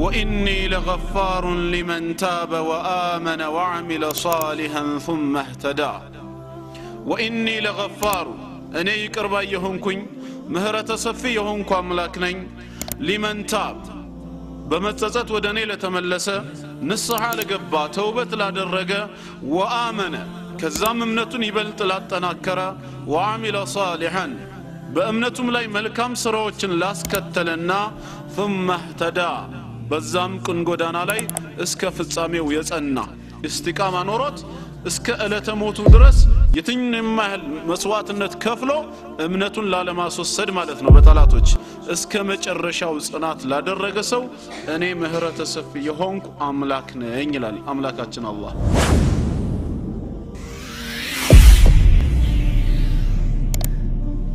وإني لغفار لمن تاب وآمن وعمل صالحا ثم اهتدى وإني لغفار أنا يقرب يهونكن مهرة صفي يهونكو أملاكنين لمن تاب بمتصت ودني لتملس نصح لقبا توبة لا درجة وآمن كزام امنتن يبلت لا تناكر وعمل صالحا بأمنتم لاي ملكام سروچن لاسكتلنا ثم اهتدى بزام كن غدانا لاي اسك فصاميو يصنا استقامه نوروت اسك الته موتو درس يتنيم محل مسواتነት ከፍሎ እምነቱን ላለማስወሰድ ማለት ነው በጠላቶች እስከ መጨረሻው ጽናት ላደረገ ሰው እኔ ምህረተ ሰፊ የሆንኩ አምላክ ነኝ ይላል አምላካችን አላህ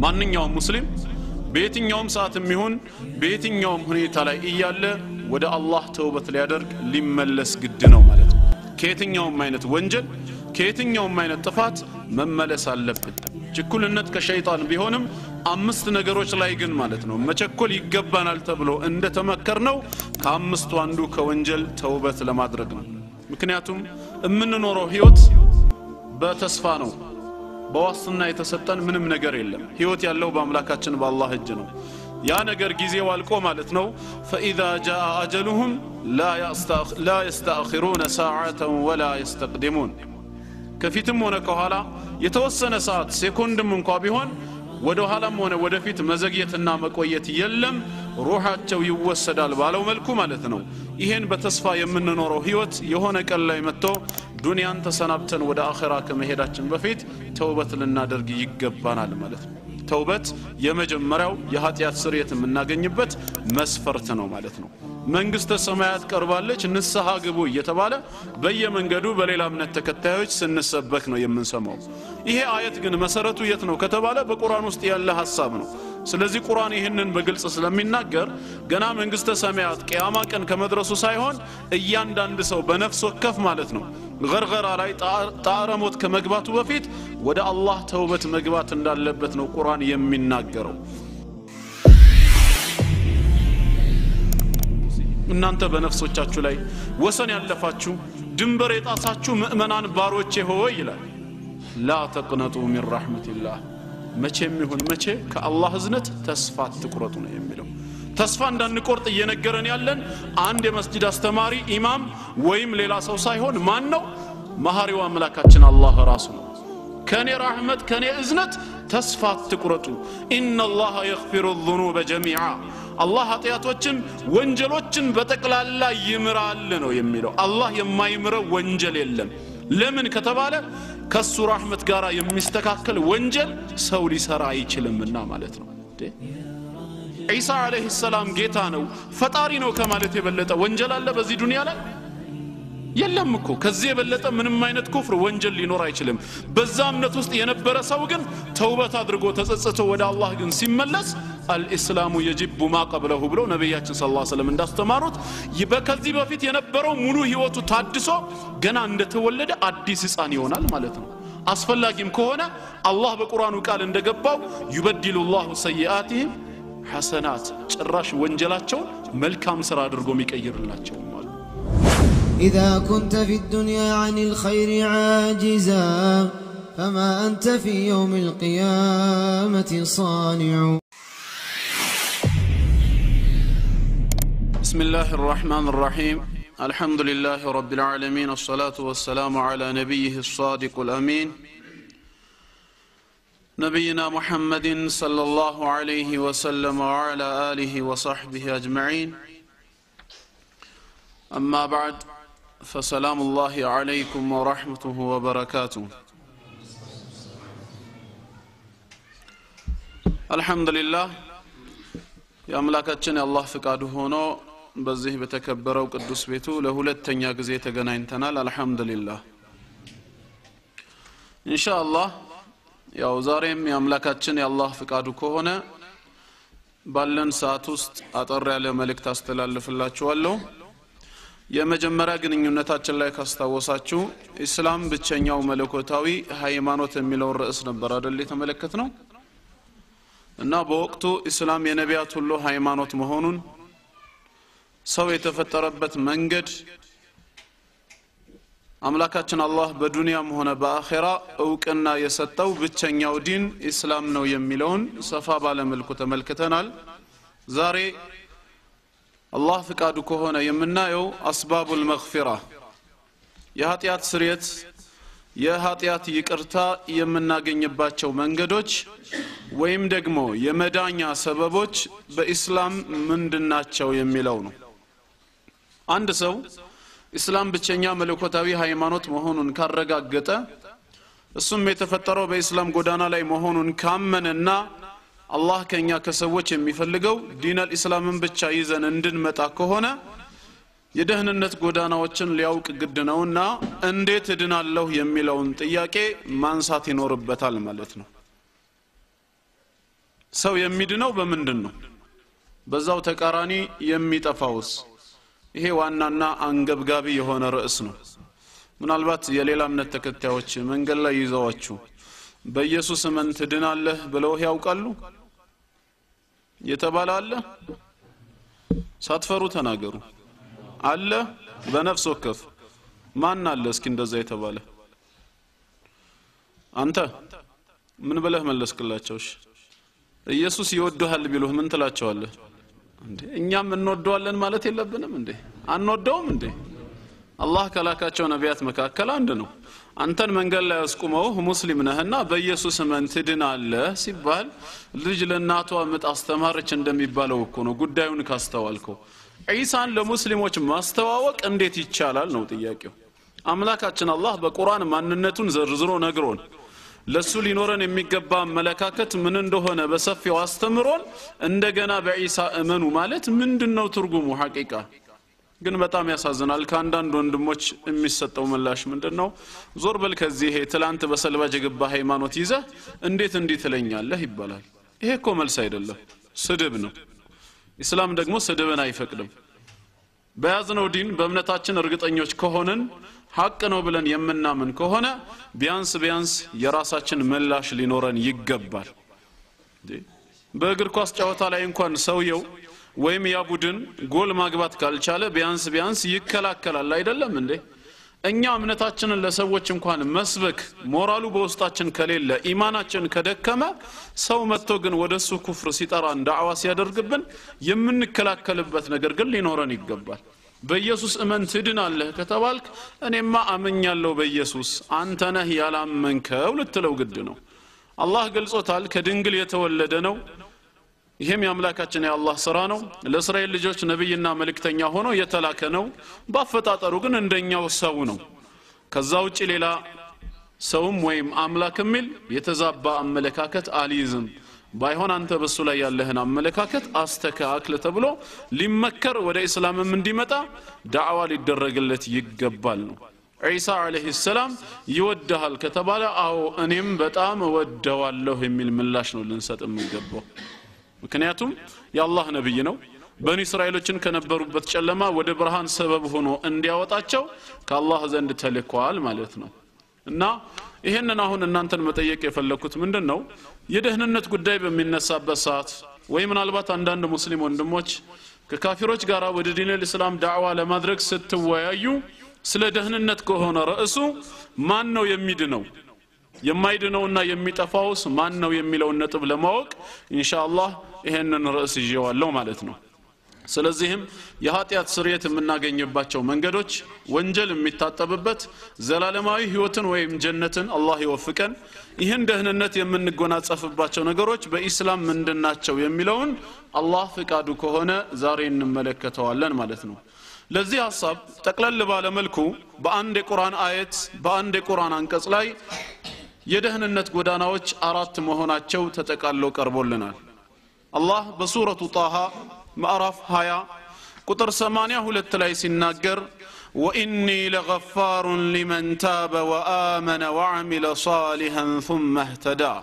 ማንኛውም ሙስሊም በየትኛውም ሰዓትም ይሁን በየትኛውም ሁኔታ ላይ እያለ ወደ አላህ ተውበት ሊያደርግ ሊመለስ ግድ ነው ማለት ነው ከየትኛውም አይነት ወንጀል ከየትኛውም አይነት ጥፋት መመለስ አለበት ችኩልነት ከሸይጣን ቢሆንም አምስት ነገሮች ላይ ግን ማለት ነው መቸኮል ይገባናል ተብሎ እንደተመከርነው ከአምስቱ አንዱ ከወንጀል ተውበት ለማድረግ ነው ምክንያቱም እምንኖረው ህይወት በተስፋ ነው በዋስትና የተሰጠን ምንም ነገር የለም ህይወት ያለው በአምላካችን በአላህ እጅ ነው ያ ነገር ጊዜው አልቆ ማለት ነው فاذا جاء اجلهم لا يستاخرون ساعه ولا يستقدمون ከፊትም ሆነ ከኋላ የተወሰነ ሰዓት ሴኮንድም እንኳን ቢሆን ወደ ኋላም ሆነ ወደፊት መዘግየትና መቆየት የለም ሩሃቸው ይወሰዳል ባለው መልኩ ማለት ነው ይሄን በተስፋ የምንኖረው ህይወት የሆነ ቀን ላይ መጥቶ ዱንያን ተሰናብተን ወደ አኺራ ከመሄዳችን በፊት ተውበት ልናደርግ ይገባናል ማለት ነው ተውበት የመጀመሪያው የኃጢያት ስርየት የምናገኝበት መስፈርት ነው ማለት ነው መንግስተ ሰማያት ቀርባለች ንስሐ ግቡ እየተባለ በየመንገዱ በሌላ እምነት ተከታዮች ስንሰበክ ነው የምንሰማው ይሄ አየት ግን መሰረቱ የት ነው ከተባለ በቁርአን ውስጥ ያለ ሐሳብ ነው ስለዚህ ቁርአን ይሄንን በግልጽ ስለሚናገር ገና መንግስተ ሰማያት ቂያማ ቀን ከመድረሱ ሳይሆን እያንዳንዱ ሰው በነፍስ ወከፍ ማለት ነው ገርገራ ላይ ጣረሞት ከመግባቱ በፊት ወደ አላህ ተውበት መግባት እንዳለበት ነው ቁርአን የሚናገረው እናንተ በነፍሶቻችሁ ላይ ወሰን ያለፋችሁ ድንበር የጣሳችሁ ሙእመናን ባሮቼ ሆይ ይላል ላ ተቅነጡ ሚን ረህመቲላህ መቼም ይሁን መቼ ከአላህ እዝነት ተስፋ አትቁረጡ ነው የሚለው ተስፋ እንዳንቆርጥ እየነገረን ያለን አንድ የመስጂድ አስተማሪ ኢማም ወይም ሌላ ሰው ሳይሆን ማን ነው መሐሪው አምላካችን አላህ ራሱ ነው ከኔ ረህመት ከኔ እዝነት ተስፋ አትቁረጡ ኢነላህ የግፊሩ الذنوب جميعا አላህ ኃጢያቶችን ወንጀሎችን በተቀላላ ይምራል ነው የሚለው አላህ የማይምረው ወንጀል የለም ለምን ከተባለ ከሱ ረህመት ጋራ የሚስተካከል ወንጀል ሰው ሊሰራ አይችልምና ማለት ነው ኢሳ አለይሂ ሰላም ጌታ ነው ፈጣሪ ነው ከማለት የበለጠ ወንጀል አለ በዚህ ዱንያ ላይ የለም እኮ ከዚህ የበለጠ ምንም አይነት ኩፍር ወንጀል ሊኖር አይችልም በዛ እምነት ውስጥ የነበረ ሰው ግን ተውበት አድርጎ ተጸጽቶ ወደ አላህ ግን ሲመለስ الاسلام يجب ما قبله ብሎ ነብያችን ሰለላሁ ዐለይሂ ወሰለም እንዳስተማሩት በከዚህ በፊት የነበረው ሙሉ ህይወቱ ታድሶ ገና እንደተወለደ አዲስ ህፃን ይሆናል ማለት ነው አስፈላጊም ከሆነ አላህ በቁርአኑ ቃል እንደገባው يبدل الله سيئاتهم حسنات ጭራሽ ወንጀላቸው መልካም ስራ አድርጎ የሚቀይርላቸው ማለት إذا كنت في الدنيا عن الخير عاجزا فما أنت في يوم القيامة صانع بسم الله الرحمن الرحيم الحمد لله رب العالمين الصلاة والسلام على نبيه الصادق الأمين نبينا محمد صلى الله عليه وسلم وعلى آله وصحبه أجمعين أما بعد فسلام الله عليكم ورحمته وبركاته الحمد لله يا أملاكاتنا الله فقاده هنا በዚህ በተከበረው ቅዱስ ቤቱ ለሁለተኛ ጊዜ ተገናኝተናል አልহামዱሊላህ ኢንሻአላህ ያው ዛሬም ያምላካችን ያላህ ፍቃዱ ከሆነ ባለን ሰዓት ውስጥ አጠር ያለ መልእክት አስተላልፍላችኋለሁ የመጀመሪያ ግንኙነታችን ላይ ካስታወሳችሁ እስላም ብቸኛው መለኮታዊ ሃይማኖት የሚለው ርዕስ ነበር አይደል የተመለከትነው እና በወቅቱ እስላም የነቢያት ሁሉ ሃይማኖት መሆኑን ሰው የተፈጠረበት መንገድ አምላካችን አላህ በዱንያም ሆነ በአኺራ እውቅና የሰጠው ብቸኛው ዲን እስላም ነው የሚለውን ሰፋ ባለ መልኩ ተመልክተናል። ዛሬ አላህ ፍቃዱ ከሆነ የምናየው አስባቡል መግፊራ የኃጢአት ስርየት የኃጢአት ይቅርታ የምናገኝባቸው መንገዶች ወይም ደግሞ የመዳኛ ሰበቦች በእስላም ምንድናቸው የሚለው ነው። አንድ ሰው እስላም ብቸኛ መለኮታዊ ሃይማኖት መሆኑን ካረጋገጠ እሱም የተፈጠረው በእስላም ጎዳና ላይ መሆኑን ካመነና አላህ ከኛ ከሰዎች የሚፈልገው ዲን አልእስላምን ብቻ ይዘን እንድንመጣ ከሆነ የደህንነት ጎዳናዎችን ሊያውቅ ግድ ነውና እንዴት እድናለሁ የሚለውን ጥያቄ ማንሳት ይኖርበታል ማለት ነው። ሰው የሚድነው በምንድነው? በዛው ተቃራኒ የሚጠፋውስ? ይሄ ዋናና አንገብጋቢ የሆነ ርዕስ ነው። ምናልባት የሌላ እምነት ተከታዮች መንገድ ላይ ይዘዋችሁ በኢየሱስ እመን ትድናለህ ብለው ያውቃሉ? የተባለ አለ? ሳትፈሩ ተናገሩ። አለ? በነፍስ ወከፍ ማን አለ? እስኪ እንደዛ የተባለ አንተ ምን ብለህ መለስክላቸው? ኢየሱስ ይወደዋል ቢሉህ ምን ትላቸዋለህ? እንዴ እኛም እንወደዋለን ማለት የለብንም እንዴ? አንወደውም እንዴ? አላህ ከላካቸው ነቢያት መካከል አንድ ነው። አንተን መንገድ ላይ አስቁመው ሙስሊም ነህና በኢየሱስ እመን ትድናለህ ሲባል ልጅ ለእናቷ ምጥ አስተማረች እንደሚባለው እኮ ነው ጉዳዩን ካስተዋልከው። ዒሳን ለሙስሊሞች ማስተዋወቅ እንዴት ይቻላል ነው ጥያቄው። አምላካችን አላህ በቁርአን ማንነቱን ዘርዝሮ ነግሮን ለሱ ሊኖረን የሚገባ መለካከት ምን እንደሆነ በሰፊው አስተምሮን እንደገና በዒሳ እመኑ ማለት ምንድነው ትርጉሙ? ሐቂቃ ግን በጣም ያሳዝናል። ከአንዳንድ ወንድሞች የሚሰጠው ምላሽ ምንድነው? ዞር በል ከዚህ ትላንት በሰልባጅ የገባ ሃይማኖት ይዘህ እንዴት እንዲህ ትለኛለህ ይባላል። ይሄ እኮ መልስ አይደለም፣ ስድብ ነው። እስላም ደግሞ ስድብን አይፈቅድም። በያዝነው ዲን በእምነታችን እርግጠኞች ከሆነን ሐቅ ነው ብለን የምናምን ከሆነ ቢያንስ የራሳችን ምላሽ ሊኖረን ይገባል። በእግር ኳስ ጨዋታ ላይ እንኳን ሰውየው ወይም ያ ቡድን ጎል ማግባት ካልቻለ ቢያንስ ይከላከላል አይደለም እንዴ? እኛ እምነታችንን ለሰዎች እንኳን መስበክ ሞራሉ በውስጣችን ከሌለ ኢማናችን ከደከመ ሰው መጥቶ ግን ወደሱ ኩፍር ሲጠራን ዳዕዋ ሲያደርግብን የምንከላከልበት ነገር ግን ሊኖረን ይገባል። በኢየሱስ እመን ትድናለህ ከተባልክ እኔማ አመኛለሁ በኢየሱስ አንተ ነህ ያላመንከው ልትለው ግድ ነው። አላህ ገልጾታል፣ ከድንግል የተወለደ ነው። ይሄም የአምላካችን የአላህ ሥራ ነው። ለእስራኤል ልጆች ነብይና መልእክተኛ ሆኖ የተላከ ነው። በአፈጣጠሩ ግን እንደኛው ሰው ነው። ከዛ ውጪ ሌላ ሰውም ወይም አምላክ የሚል የተዛባ አመለካከት አልይዝም። ባይሆን አንተ በሱ ላይ ያለህን አመለካከት አስተካክል ተብሎ ሊመከር ወደ እስላምም እንዲመጣ ዳዕዋ ሊደረግለት ይገባል ነው። ዒሳ አለይሂ ሰላም ይወደሃል ከተባለ አዎ እኔም በጣም እወደዋለሁ የሚል ምላሽ ነው ልንሰጥ የሚገባው። ምክንያቱም የአላህ ነብይ ነው። በኒ እስራኤሎችን ከነበሩበት ጨለማ ወደ ብርሃን ሰበብ ሆኖ እንዲያወጣቸው ከአላህ ዘንድ ተልኳል ማለት ነው። እና ይሄንን አሁን እናንተን መጠየቅ የፈለኩት ምንድነው? የደህንነት ጉዳይ በሚነሳበት ሰዓት ወይ ምናልባት አንዳንድ ሙስሊም ወንድሞች ከካፊሮች ጋር ወደ ዲን አልእስላም ዳዕዋ ለማድረግ ስትወያዩ ስለ ደህንነት ከሆነ ርዕሱ ማን ነው የሚድነው የማይድነውና የሚጠፋውስ ማን ነው የሚለውን ነጥብ ለማወቅ ኢንሻአላህ ይሄንን ርዕስ ይዤዋለሁ ማለት ነው። ስለዚህም የኃጢአት ስርየት የምናገኝባቸው መንገዶች ወንጀል የሚታጠብበት ዘላለማዊ ህይወትን ወይም ጀነትን አላህ ይወፍቀን ይህን ደህንነት የምንጎናጸፍባቸው ነገሮች በእስላም ምንድናቸው የሚለውን አላህ ፍቃዱ ከሆነ ዛሬ እንመለከተዋለን ማለት ነው። ለዚህ ሐሳብ ጠቅለል ባለ መልኩ በአንድ የቁርአን አየት በአንድ የቁርአን አንቀጽ ላይ የደህንነት ጎዳናዎች አራት መሆናቸው ተጠቃለው ቀርቦልናል። አላህ በሱረቱ ጣሃ ማዕራፍ 20 ቁጥር 82 ላይ ሲናገር وإني لغفار لمن تاب وآمن وعمل صالحا ثم اهتدى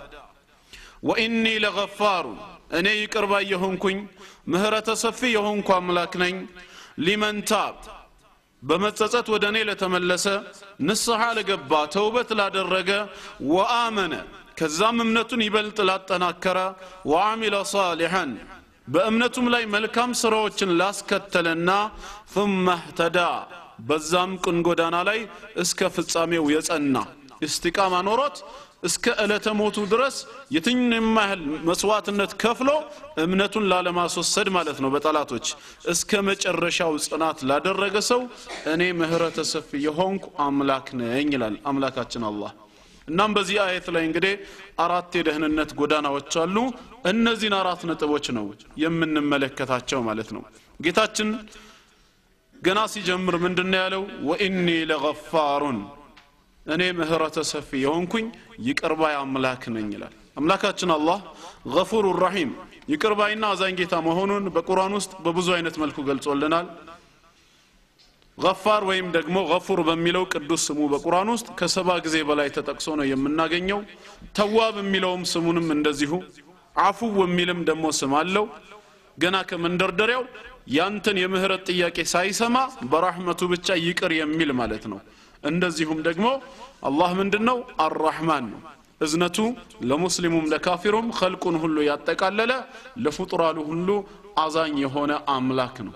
وإني لغفار أنا يقرب يهونكن مهرة صفي يهونكو أملاكنين لمن تاب بمتصت ودني لتملس نصحى لقبا توبة لا درجة وآمن كزام منتن يبلت لا تنكر وعمل صالحا በእምነቱም ላይ መልካም ስራዎችን ላስከተለና ثم اهتدى በዛም ቅን ጎዳና ላይ እስከ ፍጻሜው የጸና እስቲቃማ ኖሮት እስከ ዕለተ ሞቱ ድረስ የትኛውም ያህል መስዋዕትነት ከፍሎ እምነቱን ላለማስወሰድ ማለት ነው በጠላቶች እስከ መጨረሻው ጽናት ላደረገ ሰው እኔ ምህረተ ሰፊ የሆንኩ አምላክ ነኝ ይላል አምላካችን አላህ። እናም በዚህ አየት ላይ እንግዲህ አራት የደህንነት ጎዳናዎች አሉ። እነዚህን አራት ነጥቦች ነው የምንመለከታቸው ማለት ነው። ጌታችን ገና ሲጀምር ምንድነው ያለው? ወኢኒ ለገፋሩን እኔ ምህረተ ሰፊ የሆንኩኝ ይቅርባይ አምላክ ነኝ ይላል አምላካችን አላህ። ገፉር ረሂም ይቅርባይና አዛኝ ጌታ መሆኑን በቁርአን ውስጥ በብዙ አይነት መልኩ ገልጾልናል። ገፋር ወይም ደግሞ ገፉር በሚለው ቅዱስ ስሙ በቁርአን ውስጥ ከ70 ጊዜ በላይ ተጠቅሶ ነው የምናገኘው። ተዋብ የሚለውም ስሙንም እንደዚሁ አፉ የሚልም ደግሞ ስም አለው። ገና ከመንደርደሪያው ያንተን የምህረት ጥያቄ ሳይሰማ በረህመቱ ብቻ ይቅር የሚል ማለት ነው። እንደዚሁም ደግሞ አላህ ምንድነው? አርራህማን ነው። እዝነቱ ለሙስሊሙም ለካፊሩም ኸልቁን ሁሉ ያጠቃለለ ለፍጡራኑ ሁሉ አዛኝ የሆነ አምላክ ነው።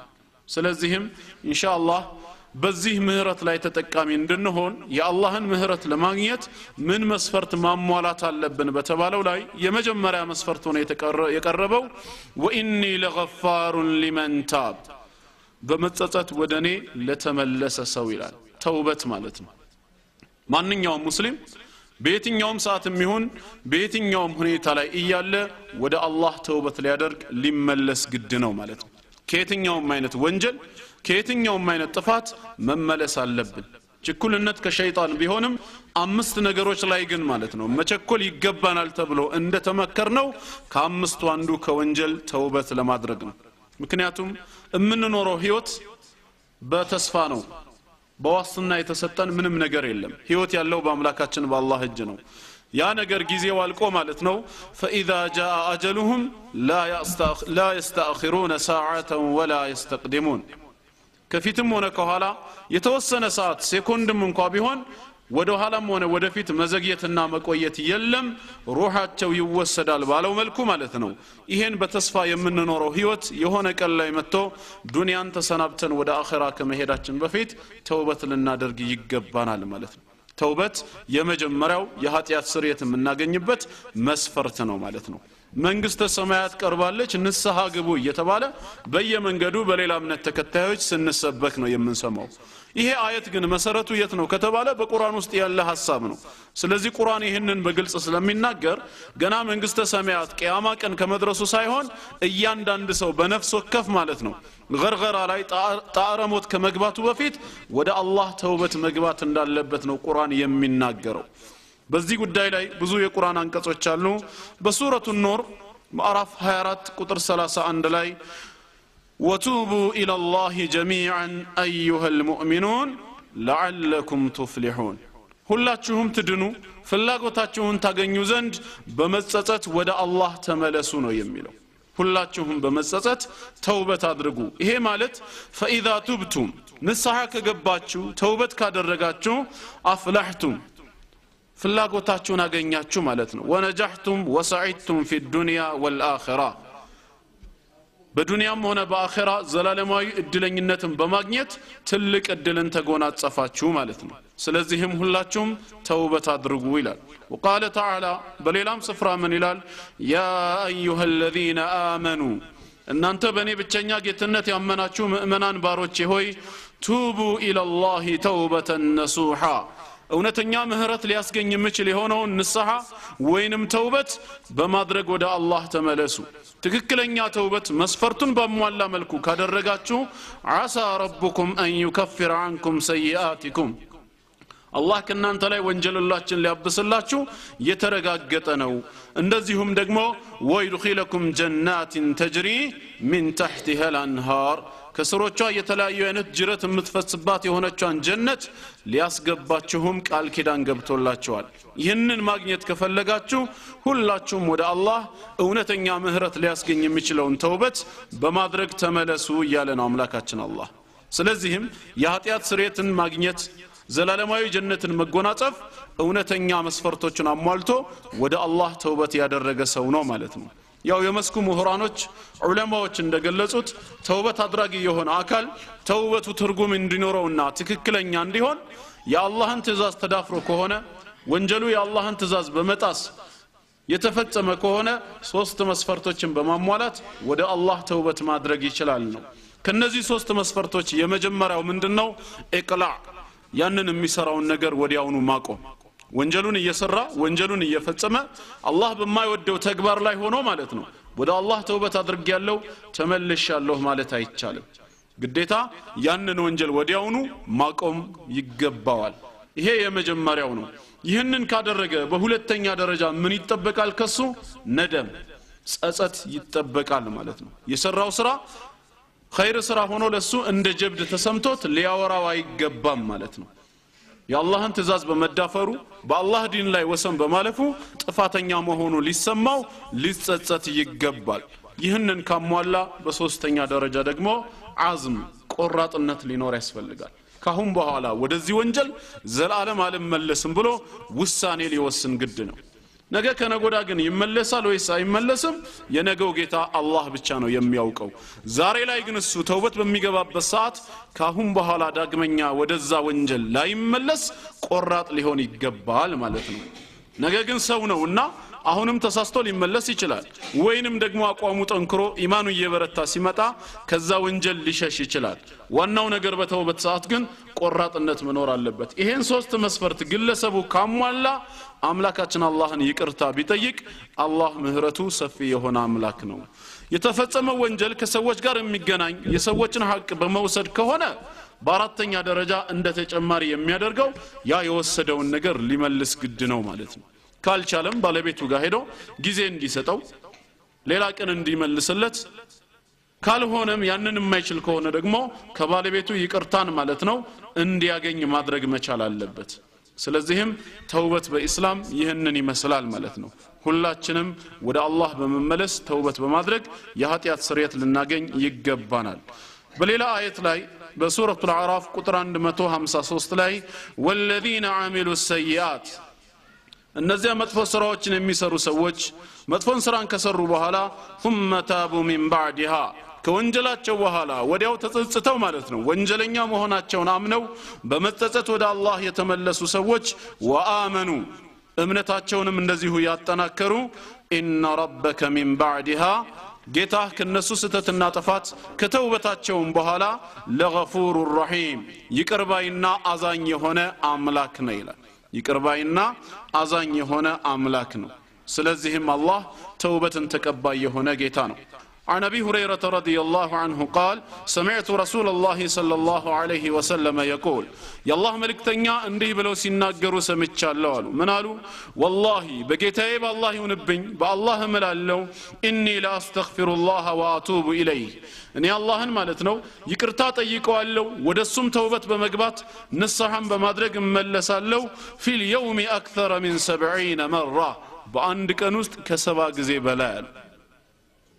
ስለዚህም ኢንሻአላህ በዚህ ምህረት ላይ ተጠቃሚ እንድንሆን የአላህን ምህረት ለማግኘት ምን መስፈርት ማሟላት አለብን በተባለው ላይ የመጀመሪያ መስፈርት ሆነ የቀረበው ወኢኒ ለገፋሩን ሊመን ታብ በመጸጸት ወደኔ ለተመለሰ ሰው ይላል። ተውበት ማለት ነው። ማንኛውም ሙስሊም በየትኛውም ሰዓትም ይሁን በየትኛውም ሁኔታ ላይ እያለ ወደ አላህ ተውበት ሊያደርግ ሊመለስ ግድ ነው ማለት ነው። ከየትኛውም አይነት ወንጀል ከየትኛውም አይነት ጥፋት መመለስ አለብን። ችኩልነት ከሸይጣን ቢሆንም አምስት ነገሮች ላይ ግን ማለት ነው መቸኮል ይገባናል ተብሎ እንደተመከርነው ከአምስቱ አንዱ ከወንጀል ተውበት ለማድረግ ነው። ምክንያቱም እምንኖረው ህይወት በተስፋ ነው። በዋስትና የተሰጠን ምንም ነገር የለም። ህይወት ያለው በአምላካችን በአላህ እጅ ነው። ያ ነገር ጊዜው አልቆ ማለት ነው فاذا جاء اجلهم لا يستاخرون ساعه ولا يستقدمون ከፊትም ሆነ ከኋላ የተወሰነ ሰዓት ሴኮንድም እንኳን ቢሆን ወደ ኋላም ሆነ ወደፊት መዘግየትና መቆየት የለም። ሩሃቸው ይወሰዳል ባለው መልኩ ማለት ነው። ይሄን በተስፋ የምንኖረው ህይወት የሆነ ቀን ላይ መጥቶ ዱንያን ተሰናብተን ወደ አኺራ ከመሄዳችን በፊት ተውበት ልናደርግ ይገባናል ማለት ነው። ተውበት የመጀመሪያው የኃጢአት ስርየት የምናገኝበት መስፈርት ነው ማለት ነው። መንግስተ ሰማያት ቀርባለች ንስሐ ግቡ እየተባለ በየመንገዱ በሌላ እምነት ተከታዮች ስንሰበክ ነው የምንሰማው። ይሄ አየት ግን መሰረቱ የት ነው ከተባለ በቁርአን ውስጥ ያለ ሐሳብ ነው። ስለዚህ ቁርአን ይሄንን በግልጽ ስለሚናገር ገና መንግስተ ሰማያት ቂያማ ቀን ከመድረሱ ሳይሆን እያንዳንዱ ሰው በነፍስ ወከፍ ማለት ነው ገርገራ ላይ ጣረሞት ከመግባቱ በፊት ወደ አላህ ተውበት መግባት እንዳለበት ነው ቁርአን የሚናገረው። በዚህ ጉዳይ ላይ ብዙ የቁርአን አንቀጾች አሉ። በሱረቱ ኑር ምዕራፍ 24 ቁጥር 31 ላይ وتوبوا إلى الله جميعا أيها المؤمنون لعلكم تفلحون ሁላችሁም ትድኑ ፍላጎታችሁን ታገኙ ዘንድ በመጸጸት ወደ አላህ ተመለሱ ነው የሚለው። ሁላችሁም በመጸጸት ተውበት አድርጉ። ይሄ ማለት فإذا تبتم ንስሐ ከገባችሁ ተውበት ካደረጋችሁ አፍላህቱም ፍላጎታችሁን አገኛችሁ ማለት ነው። ወነጃህቱም ወሰዒድቱም في الدنيا والآخرة በዱንያም ሆነ በአኺራ ዘላለማዊ እድለኝነትን በማግኘት ትልቅ እድልን ተጎናጸፋችሁ ማለት ነው። ስለዚህም ሁላችሁም ተውበት አድርጉ ይላል። وقال تعالى በሌላም ስፍራ ምን ይላል? يا أيها الذين آمنوا እናንተ በእኔ ብቸኛ ጌትነት ያመናችሁ ምእመናን ባሮቼ ሆይ توبوا إلى الله توبة نصوحا እውነተኛ ምህረት ሊያስገኝ የሚችል የሆነው ንስሐ ወይንም ተውበት በማድረግ ወደ አላህ ተመለሱ። ትክክለኛ ተውበት መስፈርቱን በመሟላ መልኩ ካደረጋችሁ عسى ربكم أن يكفر عنكم سيئاتكم አላህ ከናንተ ላይ ወንጀላችሁን ሊያብስላችሁ የተረጋገጠ ነው። እንደዚሁም ደግሞ ويدخلكم جنات تجري من تحتها الأنهار ከስሮቿ የተለያዩ አይነት ጅረት የምትፈስባት የሆነቿን ጀነት ሊያስገባችሁም ቃል ኪዳን ገብቶላችኋል። ይህንን ማግኘት ከፈለጋችሁ ሁላችሁም ወደ አላህ እውነተኛ ምህረት ሊያስገኝ የሚችለውን ተውበት በማድረግ ተመለሱ እያለ ነው አምላካችን አላህ። ስለዚህም የኃጢአት ስርየትን ማግኘት ዘላለማዊ ጀነትን መጎናጸፍ እውነተኛ መስፈርቶችን አሟልቶ ወደ አላህ ተውበት ያደረገ ሰው ነው ማለት ነው። ያው የመስኩ ምሁራኖች ዑለማዎች እንደገለጹት ተውበት አድራጊ የሆነ አካል ተውበቱ ትርጉም እንዲኖረውና ትክክለኛ እንዲሆን የአላህን ትእዛዝ ተዳፍሮ ከሆነ ወንጀሉ የአላህን ትእዛዝ በመጣስ የተፈጸመ ከሆነ ሶስት መስፈርቶችን በማሟላት ወደ አላህ ተውበት ማድረግ ይችላል ነው። ከነዚህ ሶስት መስፈርቶች የመጀመሪያው ምንድነው? ኢቅላዕ ያንን የሚሰራውን ነገር ወዲያውኑ ማቆም። ወንጀሉን እየሰራ ወንጀሉን እየፈጸመ አላህ በማይወደው ተግባር ላይ ሆኖ ማለት ነው ወደ አላህ ተውበት አድርጌያለሁ ተመልሻለሁ ማለት አይቻልም። ግዴታ ያንን ወንጀል ወዲያውኑ ማቆም ይገባዋል። ይሄ የመጀመሪያው ነው። ይህንን ካደረገ በሁለተኛ ደረጃ ምን ይጠበቃል? ከሱ ነደም ጸጸት ይጠበቃል ማለት ነው። የሰራው ስራ ኸይር ስራ ሆኖ ለሱ እንደ ጀብድ ተሰምቶት ሊያወራው አይገባም ማለት ነው። የአላህን ትእዛዝ በመዳፈሩ በአላህ ዲን ላይ ወሰን በማለፉ ጥፋተኛ መሆኑ ሊሰማው ሊጸጸት ይገባል። ይህንን ካሟላ በሶስተኛ ደረጃ ደግሞ አዝም ቆራጥነት ሊኖር ያስፈልጋል። ካሁን በኋላ ወደዚህ ወንጀል ዘላለም አልመለስም ብሎ ውሳኔ ሊወስን ግድ ነው። ነገ ከነጎዳ ግን ይመለሳል ወይስ አይመለስም የነገው ጌታ አላህ ብቻ ነው የሚያውቀው። ዛሬ ላይ ግን እሱ ተውበት በሚገባበት ሰዓት ካሁን በኋላ ዳግመኛ ወደዛ ወንጀል ላይመለስ ቆራጥ ሊሆን ይገባል ማለት ነው። ነገ ግን ሰው ነውና አሁንም ተሳስቶ ሊመለስ ይችላል ወይንም ደግሞ አቋሙ ጠንክሮ ኢማኑ እየበረታ ሲመጣ ከዛ ወንጀል ሊሸሽ ይችላል። ዋናው ነገር በተውበት ሰዓት ግን ቆራጥነት መኖር አለበት። ይሄን ሶስት መስፈርት ግለሰቡ ካሟላ አምላካችን አላህን ይቅርታ ቢጠይቅ አላህ ምህረቱ ሰፊ የሆነ አምላክ ነው። የተፈጸመው ወንጀል ከሰዎች ጋር የሚገናኝ የሰዎችን ሐቅ በመውሰድ ከሆነ በአራተኛ ደረጃ እንደ ተጨማሪ የሚያደርገው ያ የወሰደውን ነገር ሊመልስ ግድ ነው ማለት ነው። ካልቻለም ባለቤቱ ጋር ሄዶ ጊዜ እንዲሰጠው ሌላ ቀን እንዲመልስለት ካልሆነም ያንን የማይችል ከሆነ ደግሞ ከባለቤቱ ይቅርታን ማለት ነው እንዲያገኝ ማድረግ መቻል አለበት። ስለዚህም ተውበት በእስላም ይህንን ይመስላል ማለት ነው። ሁላችንም ወደ አላህ በመመለስ ተውበት በማድረግ የኃጢአት ስርየት ልናገኝ ይገባናል። በሌላ አየት ላይ በሱረቱል አዕራፍ ቁጥር 153 ላይ ወለዚነ አሚሉ ሰይአት እነዚያ መጥፎ ስራዎችን የሚሰሩ ሰዎች መጥፎን ስራን ከሰሩ በኋላ ثم تابوا من بعدها ከወንጀላቸው በኋላ ወዲያው ተጸጽተው ማለት ነው ወንጀለኛ መሆናቸውን አምነው በመጸጸት ወደ አላህ የተመለሱ ሰዎች ወአመኑ እምነታቸውንም እንደዚሁ ያጠናከሩ ኢነ ረበከ ሚን بعدها ጌታህ ከነሱ ስተትና ጥፋት ከተውበታቸውም በኋላ ለገፉር ረሂም ይቅርባይና አዛኝ የሆነ አምላክ ነው ይላል። ይቅርባይና አዛኝ የሆነ አምላክ ነው። ስለዚህም አላህ ተውበትን ተቀባይ የሆነ ጌታ ነው። عن أبي هريرة رضي الله عنه قال سمعت رسول الله صلى الله عليه وسلم يقول يا الله ملك تنيا انديه بلو سيناقروا سمتشالو قالوا من قالوا والله بقيتاي بالله ينبኝ بالله ملالو إني لا أستغفر الله وأتوب إليه اني اللهن ማለት ነው ይቅርታ ጠይቀዋለሁ ወደሱም ተውበት በመግባት ንስሐን በማድረግ እመለሳለሁ في اليوم أكثر من 70 مرة በአንድ ቀን ውስጥ ከ70 ጊዜ በላይ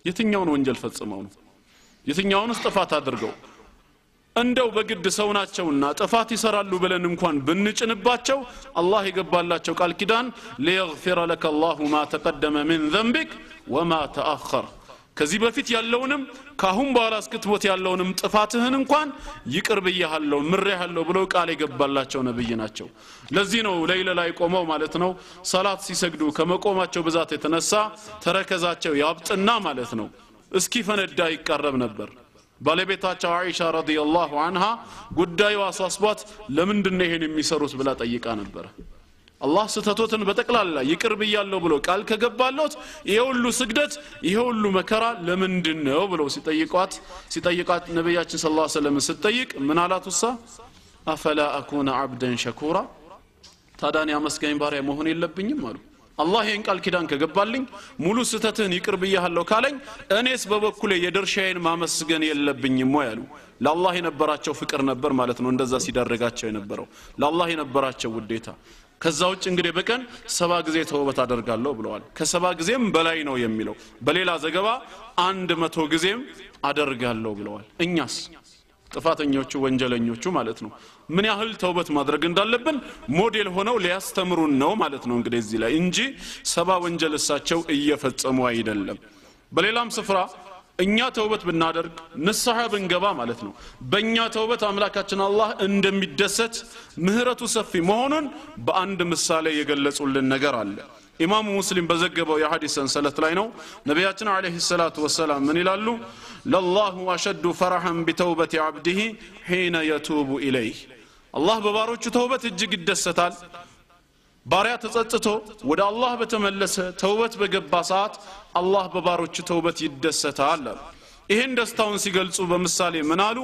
የትኛውን ወንጀል ፈጽመው ነው የትኛውን ጥፋት አድርገው እንደው በግድ ሰው ናቸውና ጥፋት ይሰራሉ ብለን እንኳን ብንጭንባቸው አላህ ይገባላቸው ቃል ኪዳን ليغفر لك الله ما تقدم من ذنبك وما تأخر ከዚህ በፊት ያለውንም ካሁን በኋላ እስክትሞት ያለውንም ጥፋትህን እንኳን ይቅር ብያለሁ ምሬሃለሁ ብለው ቃል ይገባላቸው ነብይ ናቸው። ለዚህ ነው ለይለ ላይ ቆመው ማለት ነው ሰላት ሲሰግዱ ከመቆማቸው ብዛት የተነሳ ተረከዛቸው ያብጥና ማለት ነው እስኪ ፈነዳ ይቀርብ ነበር። ባለቤታቸው አይሻ ረዲየላሁ ዐንሃ ጉዳዩ አሳስቧት ለምንድነው ይሄን የሚሰሩት ብላ ጠይቃ ነበር። አላህ ስተቶትን በተቀላላ ይቅር ብያለሁ ብሎ ቃል ከገባለት ይሄውሉ ስግደት ይሄውሉ መከራ ለምንድነው ብለው ሲጠይቋት ነብያችን ሰለላሁ ዐለይሂ ወሰለም ሲጠይቅ ምን አላቱሳ አፈላ አኩነ አብደን ሸኩራ ታዳን ያመስገኝ ባሪያ መሆን የለብኝም አሉ። አላህ ይሄን ቃል ኪዳን ከገባልኝ ሙሉ ስተትህን ይቅር ብያለሁ ካለኝ እኔስ በበኩሌ የድርሻዬን ማመስገን የለብኝም ወይ አሉ። ለአላህ የነበራቸው ፍቅር ነበር ማለት ነው እንደዛ ሲዳረጋቸው የነበረው ለአላህ የነበራቸው ውዴታ። ከዛ ውጭ እንግዲህ በቀን 70 ጊዜ ተውበት አደርጋለሁ ብለዋል። ከ70 ጊዜም በላይ ነው የሚለው በሌላ ዘገባ 100 ጊዜም አደርጋለሁ ብለዋል። እኛስ ጥፋተኞቹ ወንጀለኞቹ ማለት ነው ምን ያህል ተውበት ማድረግ እንዳለብን ሞዴል ሆነው ሊያስተምሩን ነው ማለት ነው እንግዲህ እዚህ ላይ እንጂ 70 ወንጀል እሳቸው እየፈጸሙ አይደለም። በሌላም ስፍራ እኛ ተውበት ብናደርግ ንስሐ ብንገባ ማለት ነው በእኛ ተውበት አምላካችን አላህ እንደሚደሰት ምህረቱ ሰፊ መሆኑን በአንድ ምሳሌ የገለጹልን ነገር አለ ኢማሙ ሙስሊም በዘገበው የሐዲስ ሰንሰለት ላይ ነው ነብያችን አለይሂ ሰላቱ ወሰለም ምን ይላሉ ለላሁ አሸዱ ፈረሐን ቢተውበት عبده حين يتوب إليه አላህ በባሮቹ ተውበት እጅግ ይደሰታል ባሪያ ተጸጽቶ ወደ አላህ በተመለሰ ተውበት በገባ ሰዓት አላህ በባሮቹ ተውበት ይደሰታል ይሄን ደስታውን ሲገልጹ በምሳሌ ምናሉ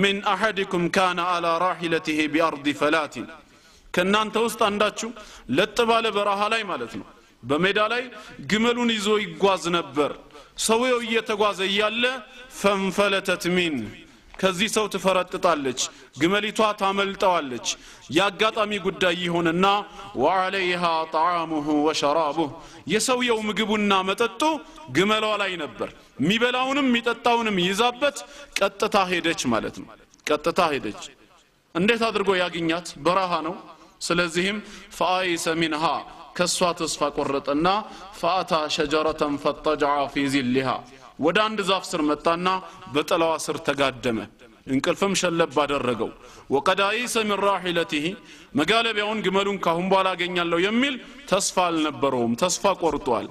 من احدكم كان على راحلته بارض فلات ከናንተ ውስጥ አንዳችሁ ለጥባለ በረሃ ላይ ማለት ነው በሜዳ ላይ ግመሉን ይዞ ይጓዝ ነበር ሰውየው እየተጓዘ ያለ ፈንፈለተት ሚን ከዚህ ሰው ተፈረጥጣለች ግመሊቷ ታመልጣዋለች ያጋጣሚ ጉዳይ ይሆንና وعليها طعامه وشرابه የሰውየው ምግቡና መጠጡ ግመሏ ላይ ነበር ሚበላውንም ሚጠጣውንም ይዛበት ቀጥታ ሄደች ማለት ነው ቀጥታ ሄደች እንዴት አድርጎ ያገኛት በረሃ ነው ስለዚህም فايس منها ከሷ ተስፋ ቆረጠና فاتى شجره فاضطجع في ظلها ወደ አንድ ዛፍ ስር መጣና በጥላዋ ስር ተጋደመ እንቅልፍም ሸለብ አደረገው وقد ايس من راحلته መጋለቢያውን ግመሉን ካሁን በኋላ አገኛለሁ የሚል ተስፋ አልነበረውም ተስፋ ቆርጧል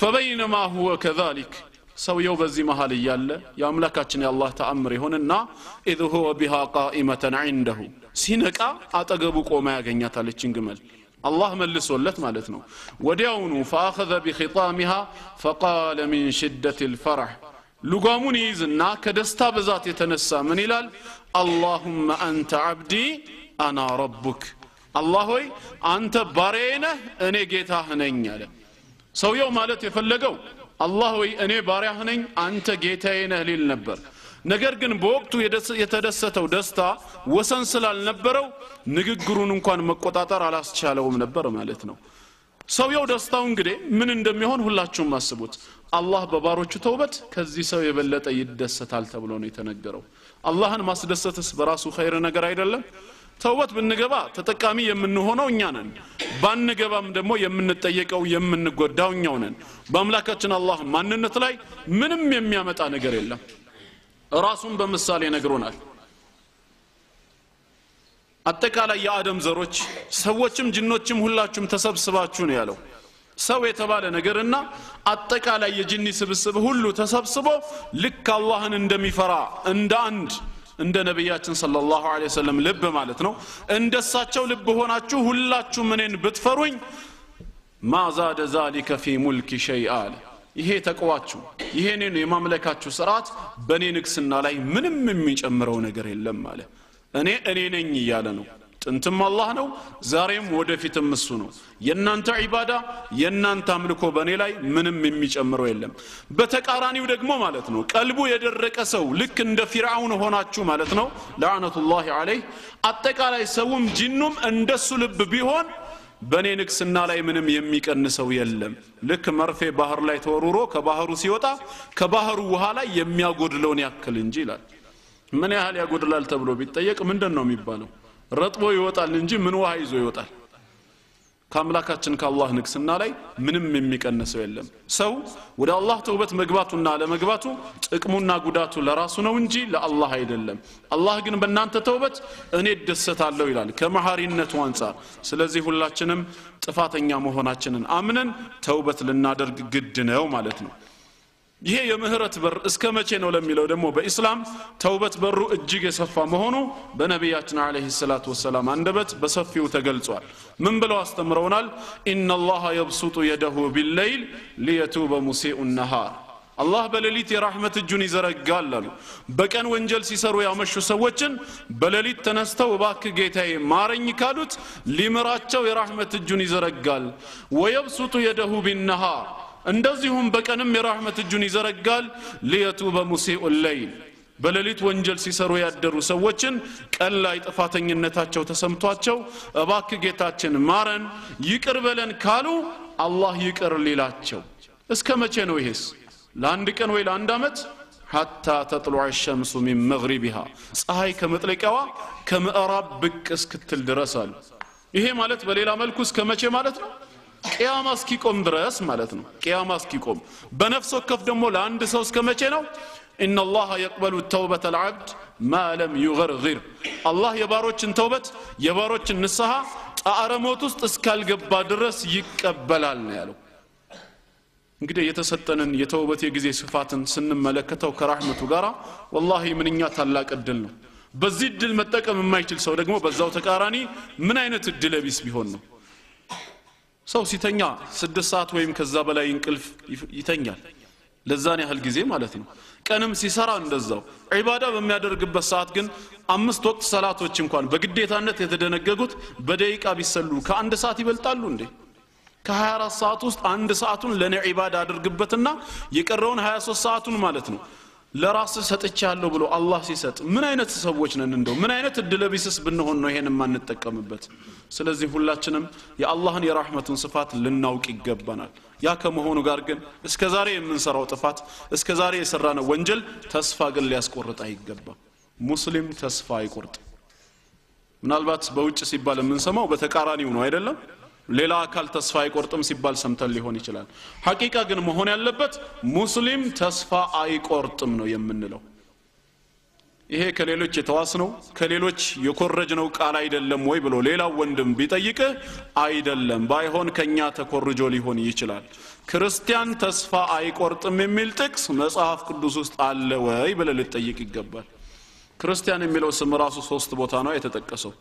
فبينما هو كذلك ሰውየው በዚህ መሃል ያለ ያምላካችን ያላህ ተአምር ይሆንና اذ هو بها قائمه عنده ሲነቃ አጠገቡ ቆማ ያገኛታለችን ግመል الله መልሶለት ማለት ነው ወዲያውኑ فاخذ بخطامها فقال من شده الفرح لغامون يزنا كدستا بذات يتنسى من ይላል اللهم انت عبدي انا ربك الله ሆይ አንተ ባሪያዬ ነህ እኔ ጌታህ ነኝ አለ ሰውየው ማለት የፈለገው الله ሆይ እኔ ባሪያህ ነኝ አንተ ጌታዬ ነህ ሊል ነበር ነገር ግን በወቅቱ የተደሰተው ደስታ ወሰን ስላልነበረው ንግግሩን እንኳን መቆጣጠር አላስቻለውም ነበር ማለት ነው ሰውየው ደስታው እንግዲህ ምን እንደሚሆን ሁላችሁም አስቡት አላህ በባሮቹ ተውበት ከዚህ ሰው የበለጠ ይደሰታል ተብሎ ነው የተነገረው አላህን ማስደሰትስ በራሱ ኸይር ነገር አይደለም ተውበት ብንገባ ተጠቃሚ የምንሆነው እኛ ነን ባንገባም ደግሞ የምንጠየቀው የምንጎዳው እኛው ነን በአምላካችን አላህ ማንነት ላይ ምንም የሚያመጣ ነገር የለም ራሱን በምሳሌ ነግሮናል አጠቃላይ የአደም ዘሮች ሰዎችም ጅኖችም ሁላችሁም ተሰብስባችሁ ነው ያለው ሰው የተባለ ነገርና አጠቃላይ የጅኒ ስብስብ ሁሉ ተሰብስቦ ልክ አላህን እንደሚፈራ እንደ አንድ እንደ ነብያችን ሰለላሁ ዐለይሂ ወሰለም ልብ ማለት ነው እንደሳቸው ልብ ሆናችሁ ሁላችሁም እኔን ብትፈሩኝ ማዛደ ذلك في ملك شيء ይሄ ተቋዋችሁ ይሄንን የማምለካችሁ ሥርዓት በኔ ንግስና ላይ ምንም የሚጨምረው ነገር የለም ማለት እኔ ነኝ ይያለ ነው ጥንትም አላህ ነው ዛሬም ወደፊትም እሱ ነው የናንተ ዒባዳ የናንተ አምልኮ በኔ ላይ ምንም የሚጨምረው የለም በተቃራኒው ደግሞ ማለት ነው ቀልቡ የደረቀ ሰው ልክ እንደ ፊርዓውን ሆናችሁ ማለት ነው ለዓነቱላሂ ዐለይሂ አጠቃላይ ሰውም ጂኑም እንደሱ ልብ ቢሆን በኔ ንግስና ላይ ምንም የሚቀንሰው የለም ልክ መርፌ ባህር ላይ ተወርውሮ ከባህሩ ሲወጣ ከባህሩ ውሃ ላይ የሚያጎድለውን ያክል እንጂ ይላል ምን ያህል ያጎድላል ተብሎ ቢጠየቅ ምንድነው የሚባለው ረጥቦ ይወጣል እንጂ ምን ውሃ ይዞ ይወጣል ካምላካችን ከአላህ ንግስና ላይ ምንም የሚቀንሰው የለም ሰው ወደ አላህ ተውበት መግባቱና ለመግባቱ ጥቅሙና ጉዳቱ ለራሱ ነው እንጂ ለአላህ አይደለም አላህ ግን በእናንተ ተውበት እኔ ደሰታለሁ ይላል ከመሐሪነቱ አንፃር ስለዚህ ሁላችንም ጥፋተኛ መሆናችንን አምነን ተውበት ልናደርግ ግድ ነው ማለት ነው ይሄ የምህረት በር እስከ መቼ ነው ለሚለው ደግሞ በእስላም ተውበት በሩ እጅግ የሰፋ መሆኑ በነብያችን አለይሂ ሰላቱ ወሰለም አንደበት በሰፊው ተገልጿል ምን ብለው አስተምረውናል ኢነላህ የብሱጡ የደሁ ቢልለይል ሊየቱበ ሙሲኡ النهار አላህ በሌሊት የራህመት እጁን ይዘረጋል አሉ በቀን ወንጀል ሲሰሩ ያመሹ ሰዎችን በሌሊት ተነስተው እባክህ ጌታዬ ማረኝ ካሉት ሊምራቸው የራህመት እጁን ይዘረጋል ወየብሱጡ የደሁ ቢልነሃር እንደዚሁም በቀንም የራህመት እጁን ይዘረጋል ሊየቱበ ሙሲኡ الليل በሌሊት ወንጀል ሲሰሩ ያደሩ ሰዎችን ቀን ላይ ጥፋተኝነታቸው ተሰምቷቸው እባክህ ጌታችን ማረን ይቅር በለን ካሉ አላህ ይቅር ሊላቸው እስከ መቼ ነው ይሄስ ለአንድ ቀን ወይ ለአንድ አመት حتى تطلع الشمس من مغربها ፀሐይ ከመጥለቂያዋ ከምዕራብ ብቅ እስክትል ድረሳል ይሄ ማለት በሌላ መልኩ እስከ መቼ ማለት ነው ቂያማ እስኪቆም ድረስ ማለት ነው ቂያማ እስኪቆም በነፍስ ወከፍ ደግሞ ለአንድ ሰው እስከመቼ ነው ان الله يقبل التوبه العبد ما لم يغرغر الله የባሮችን ተውበት የባሮችን ንስሐ ጣረሞት ውስጥ እስካልገባ ድረስ ይቀበላል ነው ያለው እንግዲህ የተሰጠንን የተውበት የጊዜ ስፋትን ስንመለከተው ከራህመቱ ጋራ والله ምንኛ ታላቅ እድል ነው በዚህ እድል መጠቀም የማይችል ሰው ደግሞ በዛው ተቃራኒ ምን አይነት እድል ቢስ ቢሆን ነው ሰው ሲተኛ 6 ሰዓት ወይም ከዛ በላይ እንቅልፍ ይተኛል ለዛን ያህል ጊዜ ማለት ነው ቀንም ሲሰራ እንደዛው ዒባዳ በሚያደርግበት ሰዓት ግን 5 ወቅት ሰላቶች እንኳን በግዴታነት የተደነገጉት በደቂቃ ቢሰሉ ከአንድ ሰዓት ይበልጣሉ እንዴ ከ24 ሰዓት ውስጥ አንድ ሰዓቱን ለኔ ዒባዳ አድርግበትና የቀረውን 23 ሰዓቱን ማለት ነው ለራስ ሰጥቻለሁ ብሎ አላህ ሲሰጥ ምን አይነት ሰዎች ነን እንደው ምን አይነት እድለቢስስ ብንሆን ነው ይሄን ማንጠቀምበት ስለዚህ ሁላችንም የአላህን የራህመቱን ስፋት ልናውቅ ይገባናል ያ ከመሆኑ ጋር ግን እስከዛሬ የምንሰራው ጥፋት እስከዛሬ የሰራነው ወንጀል ተስፋ ግን ሊያስቆርጥ አይገባም ሙስሊም ተስፋ አይቆርጥ ምናልባት በውጭ ሲባል የምንሰማው በተቃራኒው ነው አይደለም ሌላ አካል ተስፋ አይቆርጥም ሲባል ሰምተን ሊሆን ይችላል ሐቂቃ ግን መሆን ያለበት ሙስሊም ተስፋ አይቆርጥም ነው የምንለው ይሄ ከሌሎች የተዋስነው ከሌሎች የኮረጅነው ቃል አይደለም ወይ ብሎ ሌላው ወንድም ቢጠይቅ አይደለም ባይሆን ከኛ ተኮርጆ ሊሆን ይችላል ክርስቲያን ተስፋ አይቆርጥም የሚል ጥቅስ መጽሐፍ ቅዱስ ውስጥ አለ ወይ ብለ ልጠይቅ ይገባል ክርስቲያን የሚለው ስም ራሱ 3 ቦታ ነው የተጠቀሰው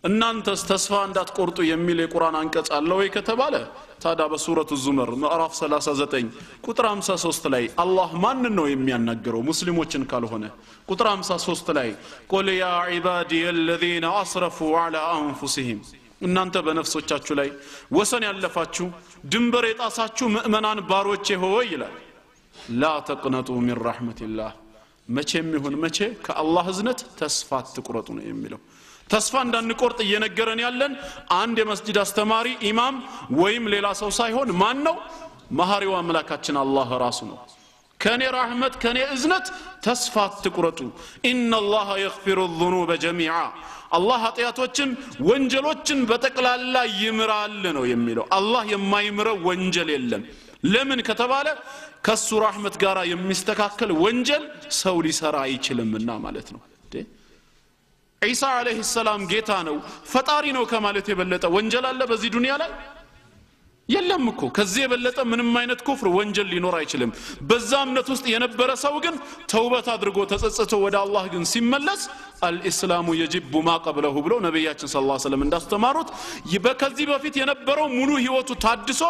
እናንተስ ተስፋ እንዳትቆርጡ የሚል የቁርአን አንቀጽ አለ ወይ ከተባለ ታዳ በሱረቱ ዙመር ምዕራፍ 39 ቁጥር 53 ላይ አላህ ማን ነው የሚያናገረው ሙስሊሞችን ካልሆነ ቁጥር 53 ላይ ቁል ያ ዒባዲ الذين اسرفوا على انفسهم እናንተ በነፍሶቻችሁ ላይ ወሰን ያለፋችሁ ድንበር የጣሳችሁ ሙእመናን ባሮቼ ሆይ ይላል لا تقنطوا من رحمة الله መቼም ይሁን መቼ ከአላህ እዝነት ተስፋ አትቁረጡ ነው የሚለው ተስፋ እንዳንቆርጥ እየነገረን ያለን አንድ የመስጂድ አስተማሪ ኢማም ወይም ሌላ ሰው ሳይሆን ማን ነው መሐሪው አምላካችን አላህ ራሱ ነው ከኔ ረህመት ከኔ እዝነት ተስፋ አትቁረጡ ኢነላህ يغفر الذنوب جميعا አላህ ኃጢያቶችን ወንጀሎችን በጠቅላላ ይምራል ነው የሚለው አላህ የማይምረው ወንጀል የለም ለምን ከተባለ ከሱ ረህመት ጋራ የሚስተካከል ወንጀል ሰው ሊሰራ አይችልምና ማለት ነው ኢሳ አለይሂ ሰላም ጌታ ነው ፈጣሪ ነው ከማለት የበለጠ ወንጀል አለ በዚህ ዱንያ ላይ የለም እኮ ከዚህ የበለጠ ምንም አይነት ኩፍር ወንጀል ሊኖር አይችልም በዛ እምነት ውስጥ የነበረ ሰው ግን ተውበት አድርጎ ተጸጽቶ ወደ አላህ ግን ሲመለስ አልኢስላሙ يجب ما قبله ብሎ ነብያችን ሰለላሁ ዐለይሂ ወሰለም እንዳስተማሩት በከዚህ በፊት የነበረው ሙሉ ህይወቱ ታድሶ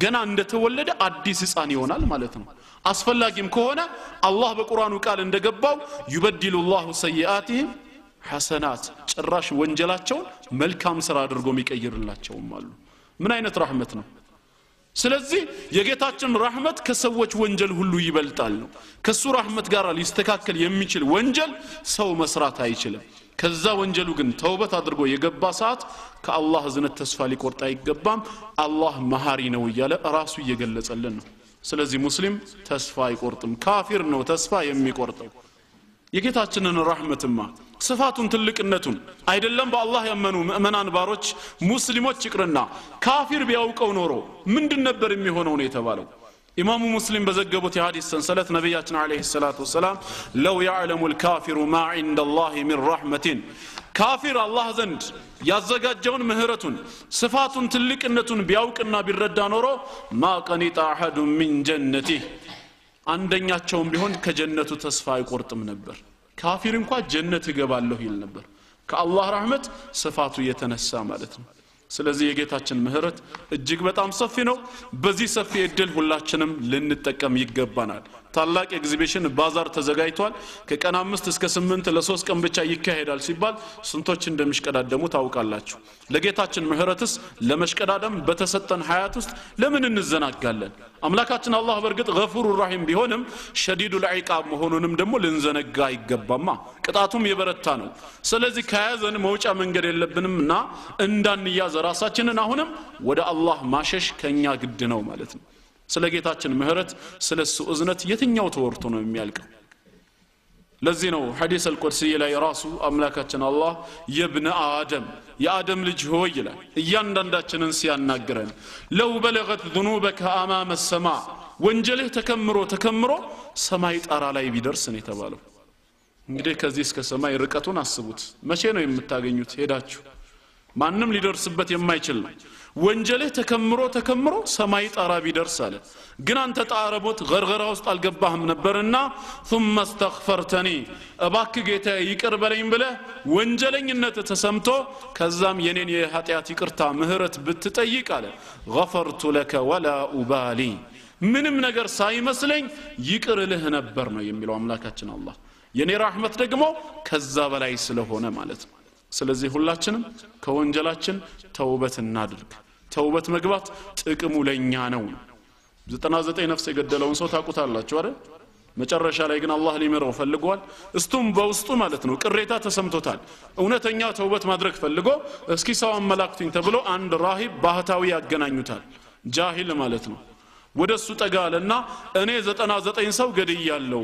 ገና እንደተወለደ አዲስ ሕፃን ይሆናል ማለት ነው አስፈላጊም ከሆነ አላህ በቁርአኑ ቃል እንደገባው يبدل الله سيئاتهم حسنات ጭራሽ ወንጀላቸውን መልካም ስራ አድርጎ የሚቀይርላቸውም አሉ ምን አይነት ረህመት ነው ስለዚህ የጌታችን ረህመት ከሰዎች ወንጀል ሁሉ ይበልጣል ነው ከሱ ረህመት ጋር ሊስተካከል የሚችል ወንጀል ሰው መስራት አይችልም ከዛ ወንጀሉ ግን ተውበት አድርጎ የገባ ሰዓት ከአላህ እዝነት ተስፋ ሊቆርጥ አይገባም አላህ መሐሪ ነው እያለ ራሱ እየገለጸልን ነው ስለዚህ ሙስሊም ተስፋ አይቆርጥም ካፊር ነው ተስፋ የሚቆርጠው የጌታችንን ረህመትማ ስፋቱን ትልቅነቱን አይደለም በአላህ ያመኑ ሙእመናን ባሮች ሙስሊሞች ይቅርና ካፊር ቢያውቀው ኖሮ ምንድን ነበር የሚሆነው ነው የተባለው ኢማሙ ሙስሊም በዘገቡት የሐዲስ ሰንሰለት ነብያችን አለይሂ ሰላቱ ወሰለም ለው يعلم الكافر ما عند الله من رحمة ካፊር አላህ ዘንድ ያዘጋጀውን ምህረቱን ስፋቱን ትልቅነቱን ቢያውቅና ቢረዳ ኖሮ ما قنط احد من جنته አንደኛቸውም ቢሆን ከጀነቱ ተስፋ አይቆርጥም ነበር ካፊር እንኳን ጀነት ይገባለሁ ይል ነበር ከአላህ ረህመት ስፋቱ የተነሳ ማለት ነው ስለዚህ የጌታችን ምህረት እጅግ በጣም ሰፊ ነው በዚህ ሰፊ እድል ሁላችንም ልንጠቀም ይገባናል ታላቅ ኤግዚቢሽን ባዛር ተዘጋጅቷል ከቀን 5 እስከ 8 ለ3 ቀን ብቻ ይካሄዳል ሲባል ስንቶች እንደምሽቀዳደሙ ታውቃላችሁ ለጌታችን ምህረትስ ለመሽቀዳደም በተሰጠን ሀያት ውስጥ ለምን እንዘናጋለን አምላካችን አላህ በርግጥ ገፉሩ ረሂም ቢሆንም ሸዲዱል ዒቃብ መሆኑንም ደግሞ ልንዘነጋ አይገባማ ቅጣቱም የበረታ ነው ስለዚህ ከያዘን መውጫ መንገድ የለብንምና እንዳንያዝ ራሳችንን አሁንም ወደ አላህ ማሸሽ ከኛ ግድ ነው ማለት ነው ስለ ጌታችን ምህረት ስለሱ እዝነት የትኛው ተወርቶ ነው የሚያልቀው ለዚህ ነው ሐዲስ አልቁድሲ ላይ ራሱ አምላካችን አላህ የብነ አደም የአደም ልጅ ሆይ ይላል እያንዳንዳችንን ሲያናግረን ለው በለገት ذنوبك امام السماء ወንጀልህ ተከምሮ ሰማይ ጣራ ላይ ቢደርስ ነው የተባለው እንግዲህ ከዚህ እስከ ሰማይ ርቀቱን አስቡት መቼ ነው የምታገኙት ሄዳችሁ ማንንም ሊደርስበት የማይችል ነው ወንጀልህ ተከምሮ ሰማይ ጣራ ቢደርስ አለ ግን አንተ ጣረቦት ገርገራ ውስጥ አልገባህም ነበርና ثم استغفرتني እባክ ጌታ ይቅር በለኝ ብለህ ወንጀለኝነት ተሰምቶ ከዛም የኔን የኃጢአት ይቅርታ ምህረት ብትጠይቅ አለ غفرت لك ولا ابالي ምንም ነገር ሳይመስለኝ ይቅርልህ ነበር ነው የሚለው አምላካችን አላህ የኔ ረህመት ደግሞ ከዛ በላይ ስለሆነ ማለት ነው ስለዚህ ሁላችንም ከወንጀላችን ተውበት እናድርግ ተውበት መግባት ጥቅሙ ለኛ ነው 99 ነፍስ የገደለውን ሰው ታቁታላችሁ አይደል መጨረሻ ላይ ግን አላህ ሊመረው ፈልጓል እስቱም በውስጡ ማለት ነው ቅሬታ ተሰምቶታል እውነተኛ ተውበት ማድረግ ፈልጎ እስኪ ሰው አመላክቱኝ ተብሎ አንድ ራሂብ ባህታዊ ያገናኙታል ጃሂል ማለት ነው ወደሱ ጠጋለና እኔ 99 ሰው ገድያለሁ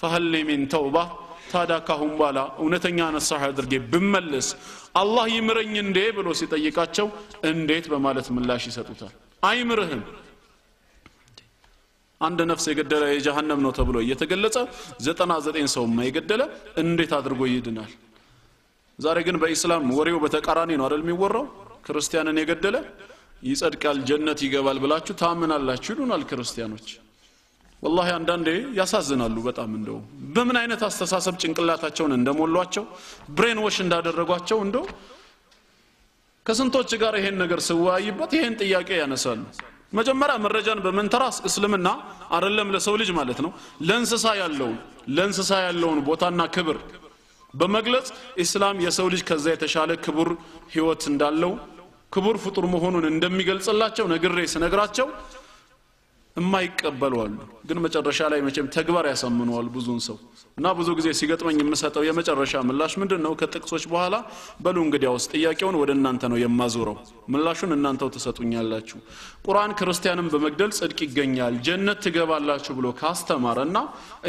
فهل من توبه ታዳ ካሁን በኋላ እውነተኛ ነሳህ አድርጌ ብመለስ አላህ ይምረኝ እንዴ ብሎ ሲጠይቃቸው እንዴት በማለት ምላሽ ይሰጡታል አይምርህም አንድ ነፍስ የገደለ የጀሃነም ነው ተብሎ እየተገለጸ 99 ሰው የገደለ እንዴት አድርጎ ይድናል ዛሬ ግን በእስላም ወሬው በተቃራኒ ነው አይደል የሚወራው ክርስቲያንን የገደለ ይጸድቃል ጀነት ይገባል ብላችሁ ታምናላችሁ ይሉናል ክርስቲያኖች والله አንዳንዴ ያሳዝናሉ በጣም እንደው በምን አይነት አስተሳሰብ ጭንቅላታቸውን እንደሞሏቸው ብሬን ዋሽ እንዳደረጓቸው እንደው ከስንቶች ጋር ይሄን ነገር ሲወያይበት ይሄን ጥያቄ ያነሳሉ መጀመሪያ መረጃን በመንተራስ እስልምና አይደለም ለሰው ልጅ ማለት ነው ለእንስሳ ያለውን ቦታና ክብር በመግለጽ እስላም የሰው ልጅ ከዛ የተሻለ ክቡር ህይወት እንዳለው ክቡር ፍጡር መሆኑን እንደሚገልጽላቸው ነግሬ ስነግራቸው የማይቀበሉ አሉ ግን መጨረሻ ላይ መቼም ተግባር ያሰምነዋል ብዙን ሰው እና ብዙ ጊዜ ሲገጥመኝ የምሰጠው የመጨረሻ ምላሽ ምንድነው ከጥቅሶች በኋላ በሉ እንግዲያውስ ጥያቄውን ወደ እናንተ ነው የማዞረው ምላሹን እናንተው ተሰጡኛላችሁ ቁርአን ክርስቲያንን በመግደል ጽድቅ ይገኛል ጀነት ትገባላችሁ ብሎ ካስተማረና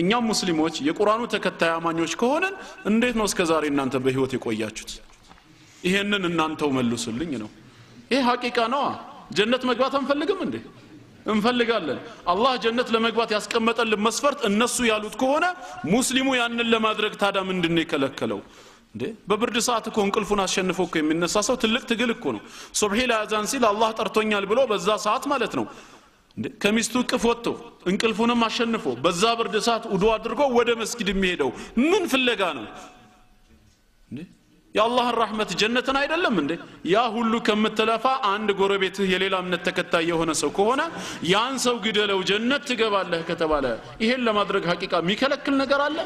እኛም ሙስሊሞች የቁርአኑ ተከታይ አማኞች ከሆነን እንዴት ነው እስከዛሬ እናንተ በህይወት የቆያችሁት ይሄንን እናንተው መልሱልኝ ነው ይሄ ሐቂቃ ነው ጀነት መግባት አንፈልግም እንዴ እንፈልጋለን አላህ ጀነት ለመግባት ያስቀመጠልን መስፈርት እነሱ ያሉት ከሆነ ሙስሊሙ ያንን ለማድረግ ታዳ ምንድነው የከለከለው እንዴ በብርድ ሰዓት እኮ እንቅልፉን አሸንፎ እኮ የሚነሳ ሰው ትልቅ ትግል እኮ ነው ሱብሂ ለአዛን ሲል አላህ ጠርቶኛል ብሎ በዛ ሰዓት ማለት ነው እንዴ ከሚስቱ ቅፍ ወጥቶ እንቅልፉንም አሸንፎ በዛ ብርድ ሰዓት ውዱ አድርጎ ወደ መስጊድ የሚሄደው ምን ፍለጋ ነው እንዴ የአላህ ረህመት ጀነትን አይደለም እንዴ ያ ሁሉ ከመተላፋ አንድ ጎረቤትህ የሌላ እምነት ተከታይ የሆነ ሰው ከሆነ ያን ሰው ግደለው ጀነት ትገባለህ ከተባለ ይሄን ለማድረግ ሐቂቃ የሚከለክል ነገር አለ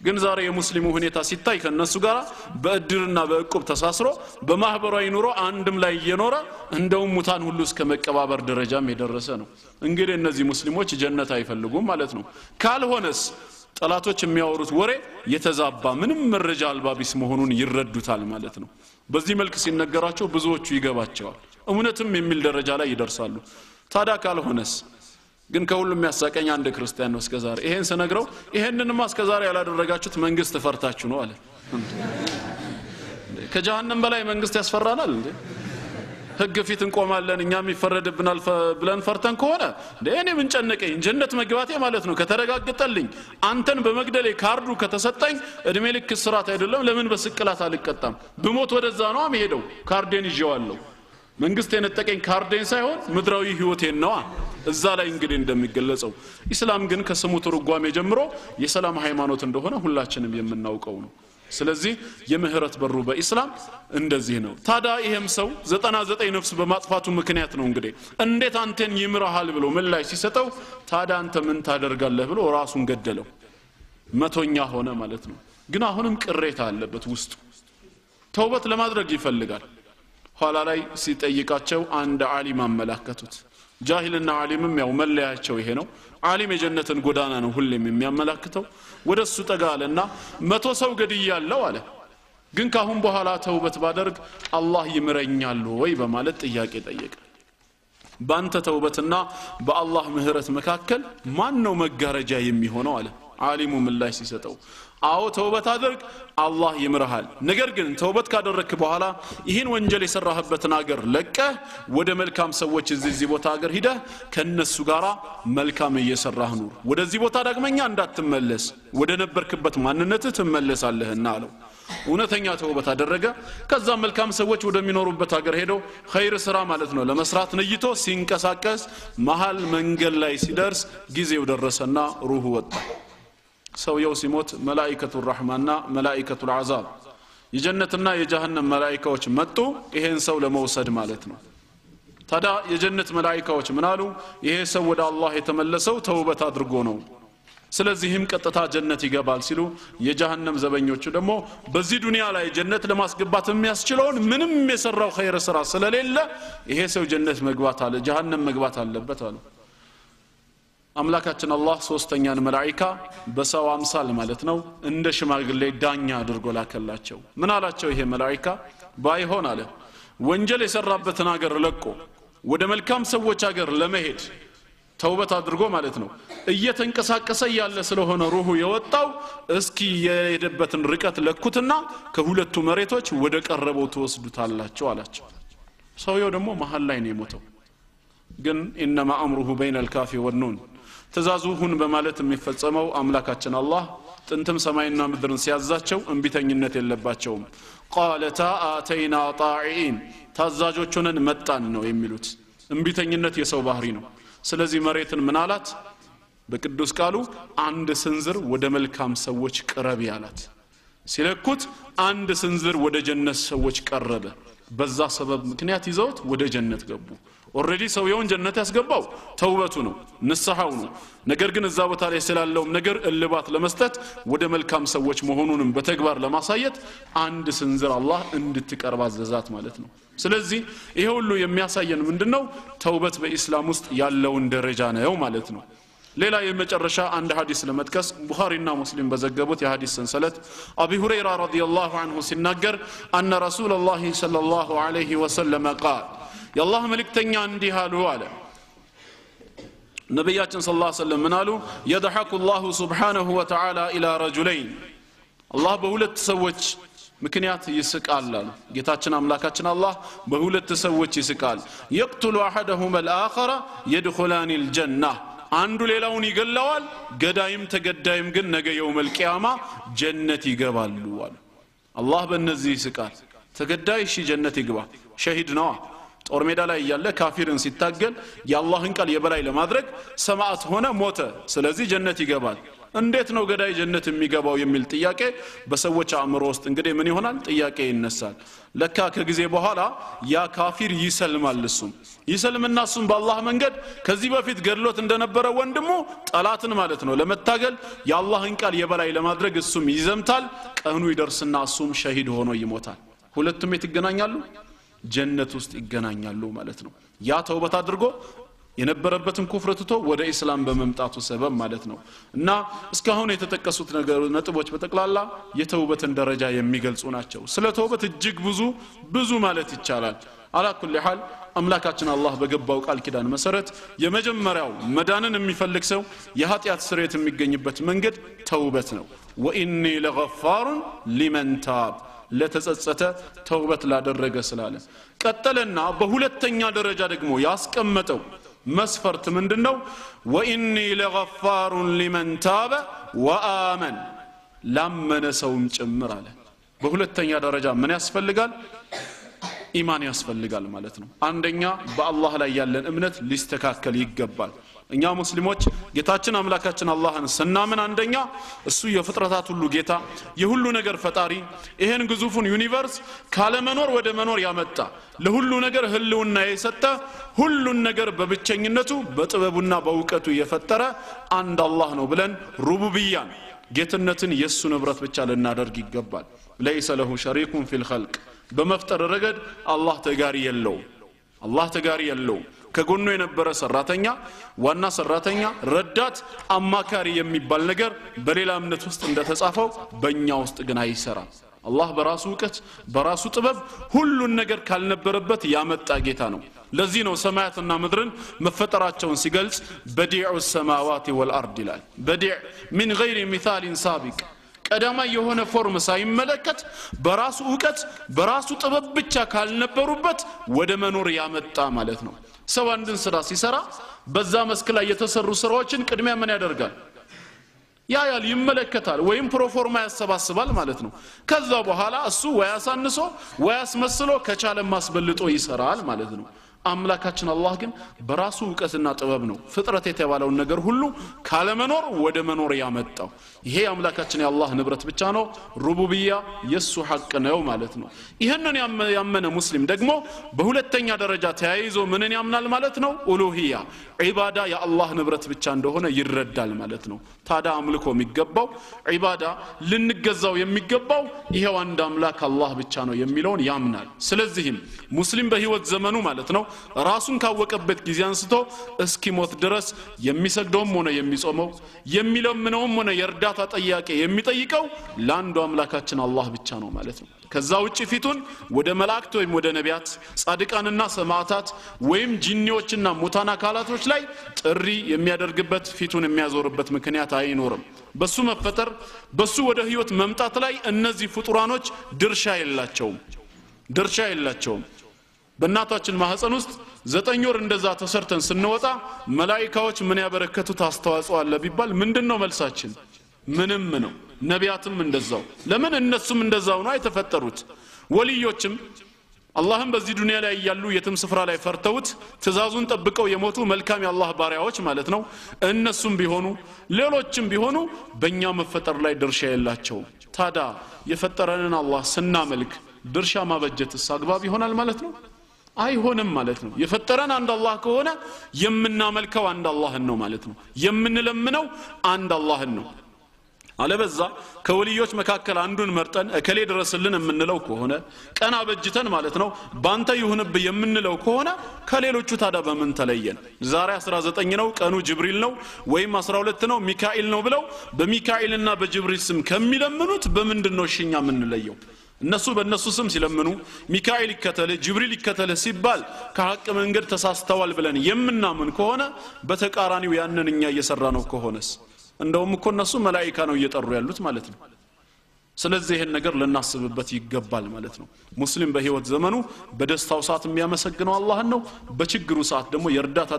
ግን ዛሬ የሙስሊሙ ሁኔታ ሲታይ ከነሱ ጋር በእድርና በእቁብ ተሳስሮ በማህበራዊ ኑሮ አንድም ላይ እየኖረ እንደው ሙታን ሁሉ እስከ መቀባበር ደረጃም የደረሰ ነው እንግዲህ እነዚህ ሙስሊሞች ጀነት አይፈልጉም ማለት ነው ካልሆነስ ጠላቶች የሚያወሩት ወሬ የተዛባ ምንም መረጃ አልባቢስ መሆኑን ይረዱታል ማለት ነው በዚህ መልኩ ሲነገራቸው ብዙዎቹ ይገባቸዋል እውነትም የሚል ደረጃ ላይ ይደርሳሉ ታዳ ካልሆነስ ግን ከሁሉም ያሳቀኝ አንድ ክርስቲያን ነው እስከዛሬ ይሄን ሰነግረው ይሄንንማ እስከዛሬ ያላደረጋችሁት መንግስት ፈርታችሁ ነው አለ ከጀሃነም በላይ መንግስት ያስፈራናል እንዴ ህግ ፊት እንቆማለን እኛም ይፈረድብናል ብለን ፈርተን ከሆነ ለኔ ምን ጨነቀኝ ጀነት መግባቴ ማለት ነው ከተረጋግጠልኝ አንተን በመግደሌ ካርዱ ከተሰጠኝ እድሜ ልክ ስራት አይደለም ለምን በስቅላት አልቀጣም በሞት ወደዛ ነው አመሄደው ካርዴን ይዤዋለሁ መንግስት የነጠቀኝ ካርዴን ሳይሆን ምድራዊ ህይወቴን ነው እዛ ላይ እንግዲህ እንደሚገለጸው እስላም ግን ከስሙ ትርጓሜ ጀምሮ የሰላም ሃይማኖት እንደሆነ ሁላችንም የምናውቀው ነው ስለዚህ የምህረት በሩ በእስላም እንደዚህ ነው ታዳ ይሄም ሰው 99 ነፍስ በማጥፋቱ ምክንያት ነው እንግዲህ እንዴት አንተን ይምራሃል ብሎ ምላሽ ሲሰጠው ታዳ አንተ ምን ታደርጋለህ ብሎ ራሱን ገደለው መቶኛ ሆነ ማለት ነው ግን አሁንም ቅሬታ አለበት ውስጡ ተውበት ለማድረግ ይፈልጋል ኋላ ላይ ሲጠይቃቸው አንድ ዓሊም አመላከቱት ጃሂልና ዓሊምም ያው መለያቸው ይሄ ነው ዓሊም የጀነትን ጎዳና ነው ሁሌም የሚያመላክተው ወደሱ ጠጋለና 100 ሰው ገድያለው አለ ግን ካሁን በኋላ ተውበት ባደርግ አላህ ይምረኛል ወይ በማለት ጥያቄ ጠየቀ ባንተ ተውበትና በአላህ ምህረት መካከል ማን ነው መጋረጃ የሚሆነው አለ ዓሊሙ ምላሽ ሲሰጠው አው ተውበት አድርግ አላህ ይምርሃል ነገር ግን ተውበት ካደረክ በኋላ ይሄን ወንጀል የሰራህበትን ሀገር ለቀህ ወደ መልካም ሰዎች እዚህ ቦታ ሀገር ሂደህ ከነሱ ጋራ መልካም እየሰራህ ኑር ወደዚህ ቦታ ዳግመኛ እንዳትመለስ ወደ ነበርክበት ማንነትህ ትመለሳለህና አለው እውነተኛ ተውበት አደረገ ከዛ መልካም ሰዎች ወደሚኖሩበት ሀገር ሄዶ ኸይር ስራ ማለት ነው ለመስራት ነይቶ ሲንቀሳቀስ መሃል መንገድ ላይ ሲደርስ ጊዜው ደረሰና ሩሁ ወጣ ሰውየው ሲሞት መላእክቱ الرحማንና መላእክቱ العذاب የጀነትና የጀሃነም መላእክቶች መጡ ይሄን ሰው ለመውሰድ ማለት ነው ታዲያ የጀነት መላእክቶች ምን አሉ ይሄ ሰው ወደ አላህ የተመለሰው ተውበት አድርጎ ነው ስለዚህም ቀጥታ ጀነት ይገባል ሲሉ የጀሃነም ዘበኞቹ ደግሞ በዚህ ዱንያ ላይ ጀነት ለማስገባት የሚያስችለውን ምንም የሰራው ኸይር ስራ ስለሌለ ይሄ ሰው ጀነት መግባት አለ ጀሃነም መግባት አለበት አሉ አምላካችን አላህ ሶስተኛን መላእክት በሰው አምሳል ማለት ነው እንደ ሽማግሌ ዳኛ አድርጎ ላከላቸው ምን አላቸው ይሄ መላእክት ባይሆን አለ ወንጀል የሰራበትን ሀገር ለቆ ወደ መልካም ሰዎች ሀገር ለመሄድ ተውበት አድርጎ ማለት ነው እየተንቀሳቀሰ ያለ ስለሆነ ሩሁ የወጣው እስኪ የሄደበትን ርቀት ለኩትና ከሁለቱ መሬቶች ወደ ቀረበው ተወስዱታላችሁ አላቸው ሰውየው ደግሞ መሃል ላይ ነው የሞተው ግን ኢንማ አምሩሁ በይነ الካፊ ወኑን ተዛዙሁን በማለት የሚፈጸመው አምላካችን አላህ ጥንትም ሰማይና ምድርን ሲያዛቸው እንቢተኝነት የለባቸውም ቃለታ አተይና ጣዒን ታዛዦቹንን መጣን ነው የሚሉት እንቢተኝነት የሰው ባህሪ ነው ስለዚህ መሬትን ምን አላት በቅዱስ ቃሉ አንድ ስንዝር ወደ መልካም ሰዎች ቀረብ ያላት ሲለኩት አንድ ስንዝር ወደ ጀነት ሰዎች ቀረበ በዛ ሰበብ ምክንያት ይዘውት ወደ ጀነት ገቡ ኦሬዲ ሰውየውን ጀነት ያስገባው ተውበቱ ነው ንስሐው ነው ነገር ግን እዛ ቦታ ላይ ስላለው ነገር እልባት ለመስጠት ወደ መልካም ሰዎች መሆኑንም በተግባር ለማሳየት አንድ ስንዝር አላህ እንድትቀርብ አዘዛት ማለት ነው ስለዚህ ይሄ ሁሉ የሚያሳየን ምንድነው ተውበት በእስላም ውስጥ ያለውን ደረጃ ነው ማለት ነው ሌላ የመጨረሻ አንድ ሐዲስ ለመጥቀስ ቡኻሪና ሙስሊም በዘገቡት የሐዲስ ሰንሰለት አቢ ሁረይራ ረዲየላሁ ዐንሁ ሲናገር አን ረሱላህ ሰለላሁ ዐለይሂ ወሰለም ቃል የአላህ መልእክተኛ እንዲህ አሉ አለ ነብያችን ሰለላሁ ዐለይሂ ወሰለም ምን አሉ يضحك الله سبحانه وتعالى الى رجلين አላህ በሁለት ሰዎች ምክንያት ይስቃል አሉ ጌታችን አምላካችን አላህ በሁለት ሰዎች ይስቃል يقتل احدهما الاخر يدخلان الجنه አንዱ ሌላውን ይገላዋል ገዳይም ተገዳይም ግን ነገ የውመል ቂያማ ጀነት ይገባሉ አሉ አላህ በእነዚህ ይስቃል ተገዳይ እሺ ጀነት ይገባ ሸሂድ ነው ጦር ሜዳ ላይ ያለ ካፊርን ሲታገል የአላህን ቃል የበላይ ለማድረግ ሰማዕት ሆነ ሞተ ስለዚህ ጀነት ይገባል እንዴት ነው ገዳይ ጀነት የሚገባው የሚል ጥያቄ በሰዎች አእምሮ ውስጥ እንግዲህ ምን ይሆናል ጥያቄ ይነሳል ለካ ከጊዜ በኋላ ያ ካፊር ይሰልማል እሱም ይሰልምና እሱም በአላህ መንገድ ከዚህ በፊት ገድሎት እንደነበረ ወንድሙ ጠላትን ማለት ነው ለመታገል የአላህን ቃል የበላይ ለማድረግ እሱም ይዘምታል ቀኑ ይደርስና እሱም ሸሂድ ሆኖ ይሞታል ሁለቱም ይገናኛሉ ጀነት ውስጥ ይገናኛሉ ማለት ነው ያ ተውበት አድርጎ የነበረበትን ኩፍር ትቶ ወደ እስላም በመምጣቱ ሰበብ ማለት ነው እና እስካሁን የተጠቀሱት ነጥቦች በተቀላላ የተውበትን ደረጃ የሚገልጹ ናቸው ስለ ተውበት እጅግ ብዙ ማለት ይቻላል على كل حال አምላካችን አላህ በገባው ቃል ኪዳን መሰረት የመጀመሪያው መዳንን የሚፈልግ ሰው የኃጢአት ስርየት የሚገኝበት መንገድ ተውበት ነው ወኢኒ ለገፋር ሊመን ታብ ለተጸጸተ ተውበት ላደረገ ስላለ ቀጠለና በሁለተኛ ደረጃ ደግሞ ያስቀመጠው መስፈርት ምንድነው ወኢኒ ለገፋር ሊመን ታበ ወአመን ላመነ ሰውም ጭምር አለ በሁለተኛ ደረጃ ምን ያስፈልጋል ኢማን ያስፈልጋል ማለት ነው አንደኛ በአላህ ላይ ያለን እምነት ሊስተካከል ይገባል እኛ ሙስሊሞች ጌታችን አምላካችን አላህን ስናምን አንደኛ እሱ የፍጥረታት ሁሉ ጌታ የሁሉ ነገር ፈጣሪ ይሄን ግዙፉን ዩኒቨርስ ካለ መኖር ወደ መኖር ያመጣ ለሁሉ ነገር ህልውና የሰጠ ሁሉን ነገር በብቸኝነቱ በጥበቡና በእውቀቱ የፈጠረ አንድ አላህ ነው ብለን ሩቡብያን ጌትነትን የሱ ንብረት ብቻ ልናደርግ ይገባል ليس له شريك في الخلق በመፍጠር ረገድ አላህ ተጋሪ የለው ከጎኑ የነበረ ሰራተኛ ዋና ሰራተኛ ረዳት አማካሪ የሚባል ነገር በሌላ እምነት ውስጥ እንደተጻፈው በእኛ ውስጥ ግን አይሰራም አላህ በራሱ ዕውቀት በራሱ ጥበብ ሁሉን ነገር ካልነበረበት ያመጣ ጌታ ነው ለዚህ ነው ሰማያትና ምድርን መፈጠራቸውን ሲገልጽ በዲዑ السماوات والارض ይላል በዲዕ من غير مثال سابق ቀዳማይ የሆነ ፎርም ሳይመለከት በራሱ ዕውቀት በራሱ ጥበብ ብቻ ካልነበሩበት ወደ መኖር ያመጣ ማለት ነው ሰው አንድን ስራ ሲሰራ በዛ መስክ ላይ የተሰሩ ስራዎችን ቅድሚያ ምን ያደርጋል ያያል ይመለከታል ወይም ፕሮፎርማ ያሰባስባል ማለት ነው ከዛ በኋላ እሱ ወያሳንሶ ወያስመስሎ ከቻለ ማስበልጦ ይሰራል ማለት ነው አምላካችን አላህ ግን በራሱ ዕውቀትና ጥበብ ነው ፍጥረት የተባለው ነገር ሁሉ ካለ መኖር ወደ መኖር ያመጣው ይሄ አምላካችን የአላህ ንብረት ብቻ ነው ሩቡብያ የሱ ሐቅ ነው ማለት ነው ይሄንን ያመነ ሙስሊም ደግሞ በሁለተኛ ደረጃ ተያይዞ ምንን ያምናል ማለት ነው ኡሉሂያ ዒባዳ የአላህ ንብረት ብቻ እንደሆነ ይረዳል ማለት ነው ታዳ አምልኮ የሚገባው ዒባዳ ልንገዛው የሚገባው ይሄው አንድ አምላክ አላህ ብቻ ነው የሚለውን ያምናል ስለዚህም ሙስሊም በህይወት ዘመኑ ማለት ነው ራሱን ካወቀበት ጊዜ አንስቶ እስኪሞት ድረስ የሚሰግደውም ሆነ የሚጾመው የሚለምነውም ሆነ የርዳታ ጥያቄ የሚጠይቀው ለአንዱ አምላካችን አላህ ብቻ ነው ማለት ነው ከዛ ውጪ ፊቱን ወደ መላእክት ወይም ወደ ነቢያት ጻድቃንና ሰማዕታት ወይም ጂኒዎችና ሙታን አካላቶች ላይ ጥሪ የሚያደርግበት ፊቱን የሚያዞርበት ምክንያት አይኖርም በሱ መፈጠር በሱ ወደ ህይወት መምጣት ላይ እነዚህ ፍጡራኖች ድርሻ የላቸውም በእናታችን ማህፀን ውስጥ 9 ወር እንደዛ ተሰርተን ስንወጣ መላእክቶች ምን ያበረከቱት አስተዋጽኦ አለ ቢባል ምንድነው መልሳችን ምንም ነው ነቢያትም እንደዛው ለምን እነሱም እንደዛው ነው የተፈጠሩት ወልዮችም አላህም በዚህ ዱንያ ላይ ያሉ የትም ስፍራ ላይ ፈርተውት ትእዛዙን ጠብቀው የሞቱ መልካም የአላህ ባሪያዎች ማለት ነው እነሱም ቢሆኑ ሌሎችም ቢሆኑ በእኛ መፈጠር ላይ ድርሻ የላቸው ታዳ የፈጠረንን አላህ ስናመልክ ድርሻ ማበጀትስ አግባብ ይሆናል ማለት ነው አይሆንም ማለት ነው የፈጠረን አንድ አላህ ከሆነ የምናመልከው አንድ አላህን ነው ማለት ነው የምንለምነው አንድ አላህን ነው አለበዛ ከወልዮች መካከል አንዱን መርጠን እከሌ ድረስልን የምንለው ከሆነ ቀና በጅተን ማለት ነው ባንተ ይሁንብ የምንለው ከሆነ ከሌሎቹ ታዳ በምን ተለየን ዛሬ 19 ነው ቀኑ ጅብሪል ነው ወይም 12 ነው ሚካኤል ነው ብለው በሚካኤልና በጅብሪል ስም ከሚለምኑት በምንድነው እሺኛ የምንለየው እነሱ በእነሱ ስም ሲለምኑ ሚካኤል ይከተለ ጅብሪል ይከተለ ሲባል ከሐቅ መንገድ ተሳስተዋል ብለን የምናምን ከሆነ በተቃራኒው ያንንኛ እየሰራ ነው ከሆነስ እንደውም እኮ እነሱ መላእክታ ነው እየጠሩ ያሉት ማለት ነው ስለዚህ ይሄን ነገር ለናስብበት ይገባል ማለት ነው ሙስሊም በህይወት ዘመኑ በደስታው ሰዓት የሚያመሰግነው አላህን ነው በችግሩ ሰዓት ደግሞ የርዳታ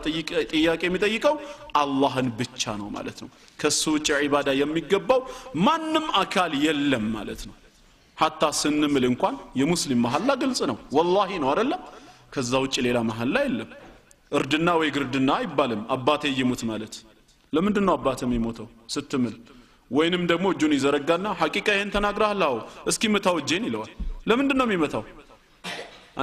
ጥያቄ የሚጠይቀው አላህን ብቻ ነው ማለት ነው ከሱ ውጭ ዒባዳ የሚገባው ማንም አካል የለም ማለት ነው حتى ስንምል እንኳን የሙስሊም መሐላ ግልጽ ነው والله ነው አይደል ከዛ ውጭ ሌላ መሐላ የለም እርድና ወይ ግርድና አይባልም አባቴ ይሙት ማለት ለምንድን ነው አባቴ የሚሞተው ስትምል ወይንም ደግሞ እጁን ይዘረጋና ሐቂቃ ይሄን ተናግራለሁ እስኪ መታው እጄን ይለዋል ለምንድን ነው የሚመታው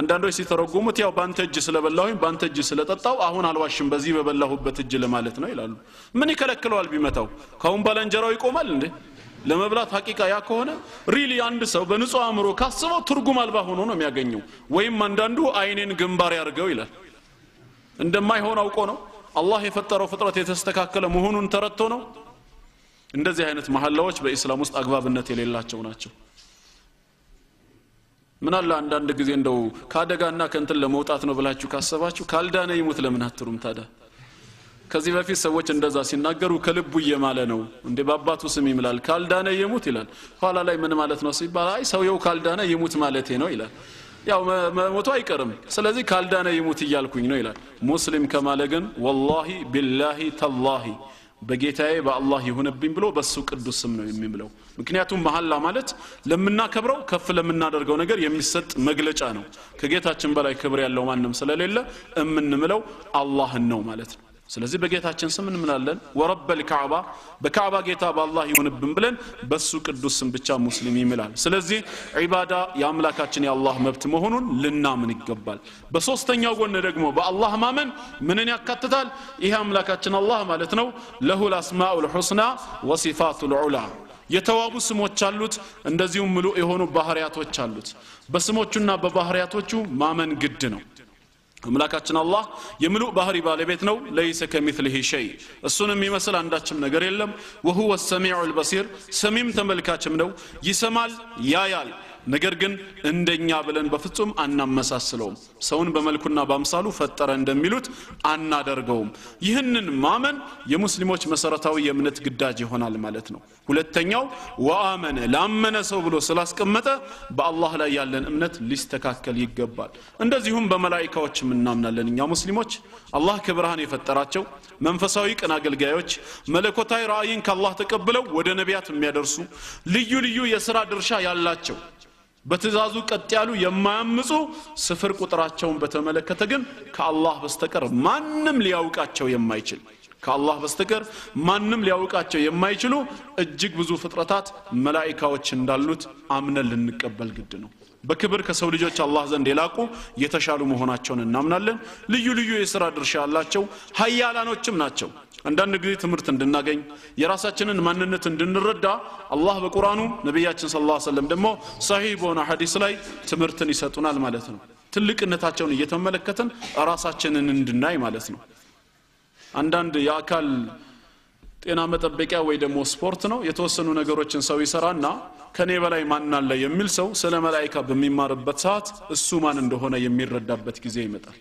አንዳንዶች ሲተረጉሙት ያው ባንተ እጅ ስለበላሁኝ ባንተ እጅ ስለጠጣው አሁን አልዋሽም በዚህ በበላሁበት እጅ ለማለት ነው ይላሉ ምን ይከለክለዋል ቢመታው ካሁን ባለንጀራው ይቆማል እንዴ ለመብላት ሐቂቃ ያ ከሆነ ሪሊ አንድ ሰው በንጹህ አእምሮ ካስበው ትርጉም አልባ ሆኖ ነው የሚያገኘው ወይም አንዳንዱ አይኔን ግንባር ያርገው ይላል እንደማይሆን አውቆ ነው አላህ የፈጠረው ፍጥረት የተስተካከለ መሆኑን ተረድቶ ነው እንደዚህ አይነት መሐላዎች በእስላም ውስጥ አግባብነት የሌላቸው ናቸው ምን አለ አንዳንድ ጊዜ እንደው ካደጋና ከንተን ለመውጣት ነው ብላችሁ ካሰባችሁ ካልዳነ ይሙት ለምን አትሩም ታዲያ ከዚህ በፊት ሰዎች እንደዛ ሲናገሩ ከልቡ እየማለ ነው እንደ ባባቱ ስም ይምላል ካልዳነ ይሙት ይላል ኋላ ላይ ምን ማለት ነው ሲባል አይ ሰውየው ካልዳነ ይሙት ማለቴ ነው ይላል ያው ሞቶ አይቀርም ስለዚህ ካልዳነ ይሙት ይያልኩኝ ነው ይላል ሙስሊም ከማለ ግን والله بالله تالله በጌታዬ በአላህ ይሁንብኝ ብሎ በሱ ቅዱስ ስም ነው የሚምለው ምክንያቱም መሐላ ማለት ለምናከብረው ከፍ ለምናደርገው ነገር የሚሰጥ መግለጫ ነው ከጌታችን በላይ ክብር ያለው ማንም ስለሌለ እምንምለው አላህን ነው ማለት ነው ስለዚህ በጌታችን ስም እንምላለን ወረበል ከዕባ በከዕባ ጌታ በአላህ ይሁንብን ብለን በሱ ቅዱስ ስም ብቻ ሙስሊም ይምላል ስለዚህ ዒባዳ የአምላካችን የአላህ መብት መሆኑን ልናምን ይገባል በሶስተኛው ጎን ደግሞ በአላህ ማመን ምንን ያካትታል ይሄ አምላካችን አላህ ማለት ነው ለሁል አስማኡል ሑስና ወሲፋቱል ዑላ የተዋቡ ስሞች አሉት እንደዚሁም ሙሉ የሆኑ ባህሪያቶች አሉት በስሞቹና በባህሪያቶቹ ማመን ግድ ነው አምላካችን አላህ የሙሉ ባህሪ ባለቤት ነው ለይሰ ከሚስሊሂ ሸይ እሱንም የሚመስል አንዳችም ነገር የለም وهو السميع البصير ሰሚም ተመልካችም ነው ይሰማል ያያል ነገር ግን እንደኛ ብለን በፍጹም አናመሳስለውም ሰውን በመልኩና በአምሳሉ ፈጠረ እንደሚሉት አናደርገውም ይህንን ማመን የሙስሊሞች መሰረታዊ የእምነት ግዳጅ ይሆናል ማለት ነው ሁለተኛው ወአመነ ላመነ ሰው ብሎ ስላስቀመጠ በአላህ ላይ ያለን እምነት ሊስተካከል ይገባል እንደዚሁም በመላእክቶችም እናምናለን እኛ ሙስሊሞች አላህ ከብርሃን የፈጠራቸው መንፈሳዊ ቅን አገልጋዮች መለኮታዊ ራእይን ከአላህ ተቀብለው ወደ ነቢያት የሚያደርሱ ልዩ ልዩ የሥራ ድርሻ ያላቸው በትእዛዙ ቀጥ ያሉ የማያምፁ ስፍር ቁጥራቸውን በተመለከተ ግን ከአላህ በስተቀር ማንም ሊያውቃቸው የማይችል ከአላህ በስተቀር ማንም ሊያውቃቸው የማይችሉ እጅግ ብዙ ፍጥረታት መላእክቶች እንዳሉት አምነን ልንቀበል ግድ ነው በክብር ከሰው ልጆች አላህ ዘንድ የላቁ የተሻሉ መሆናቸውን እናምናለን ልዩ ልዩ የሥራ ድርሻ ያላቸው ኃያላኖችም ናቸው አንዳንድ ጊዜ ትምህርት እንድናገኝ የራሳችንን ማንነት እንድንረዳ አላህ በቁርአኑ ነብያችን ሰለላሁ ዐለይሂ ወሰለም ደግሞ ሷሂህ በሆነ ሐዲስ ላይ ትምህርትን ይሰጡናል ማለት ነው ትልቅነታቸውን እየተመለከተን ራሳችንን እንድናይ ማለት ነው አንዳንድ የአካል ጤና መጠበቂያ ወይ ደግሞ ስፖርት ነው የተወሰኑ ነገሮችን ሰው ይሰራና ከኔ በላይ ማን አለ የሚል ሰው ስለ መላእክት በሚማርበት ሰዓት እሱ ማን እንደሆነ የሚረዳበት ጊዜ ይመጣል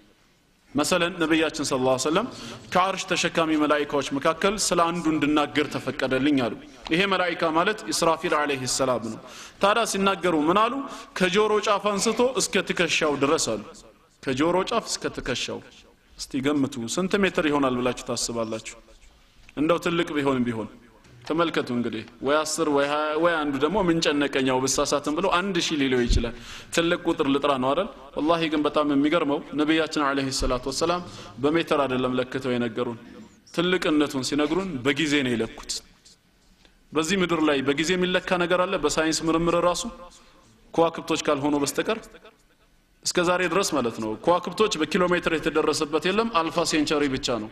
مثلا ነብያችን ሰለላሁ ዐለይሂ ወሰለም ከአርሽ ተሸካሚ መላእክቶች መካከል ስለ አንዱ እንድናገር ተፈቀደልኝ አሉ ይሄ መላእክት ማለት ኢስራፊል አለይሂ ሰላም ነው ታዲያ ሲናገሩ ምን አሉ ከጆሮ ጫፍ አንስቶ እስከ ትከሻው ድረስ አሉ ከጆሮ ጫፍ እስከ ትከሻው እስቲ ገምቱ ስንት ሜትር ይሆናል ብላችሁ ታስባላችሁ እንደው ትልቅ ቢሆን ተመልከቱ እንግዲህ ወይ 10 ወይ 20 ወይ አንዱ ደግሞ ምን ጨነቀኛው በሳሳተን ብሎ 1000 ሊለው ይችላል ትልቅ ቁጥር ልጥራ ነው አይደል والله ግን በጣም የሚገርመው ነብያችን አለይሂ ሰላቱ ወሰለም በሜትር አይደለም ለክተው የነገሩን ትልቅነቱን ሲነግሩን በጊዜ ነው የለኩት በዚህ ምድር ላይ በጊዜ የሚለካ ነገር አለ በሳይንስ ምርምር ራሱ ከዋክብቶች ካልሆኑ በስተቀር እስከ ዛሬ ድረስ ማለት ነው ከዋክብቶች በኪሎሜትር የተደረሰበት የለም አልፋ ሴንቸሪ ብቻ ነው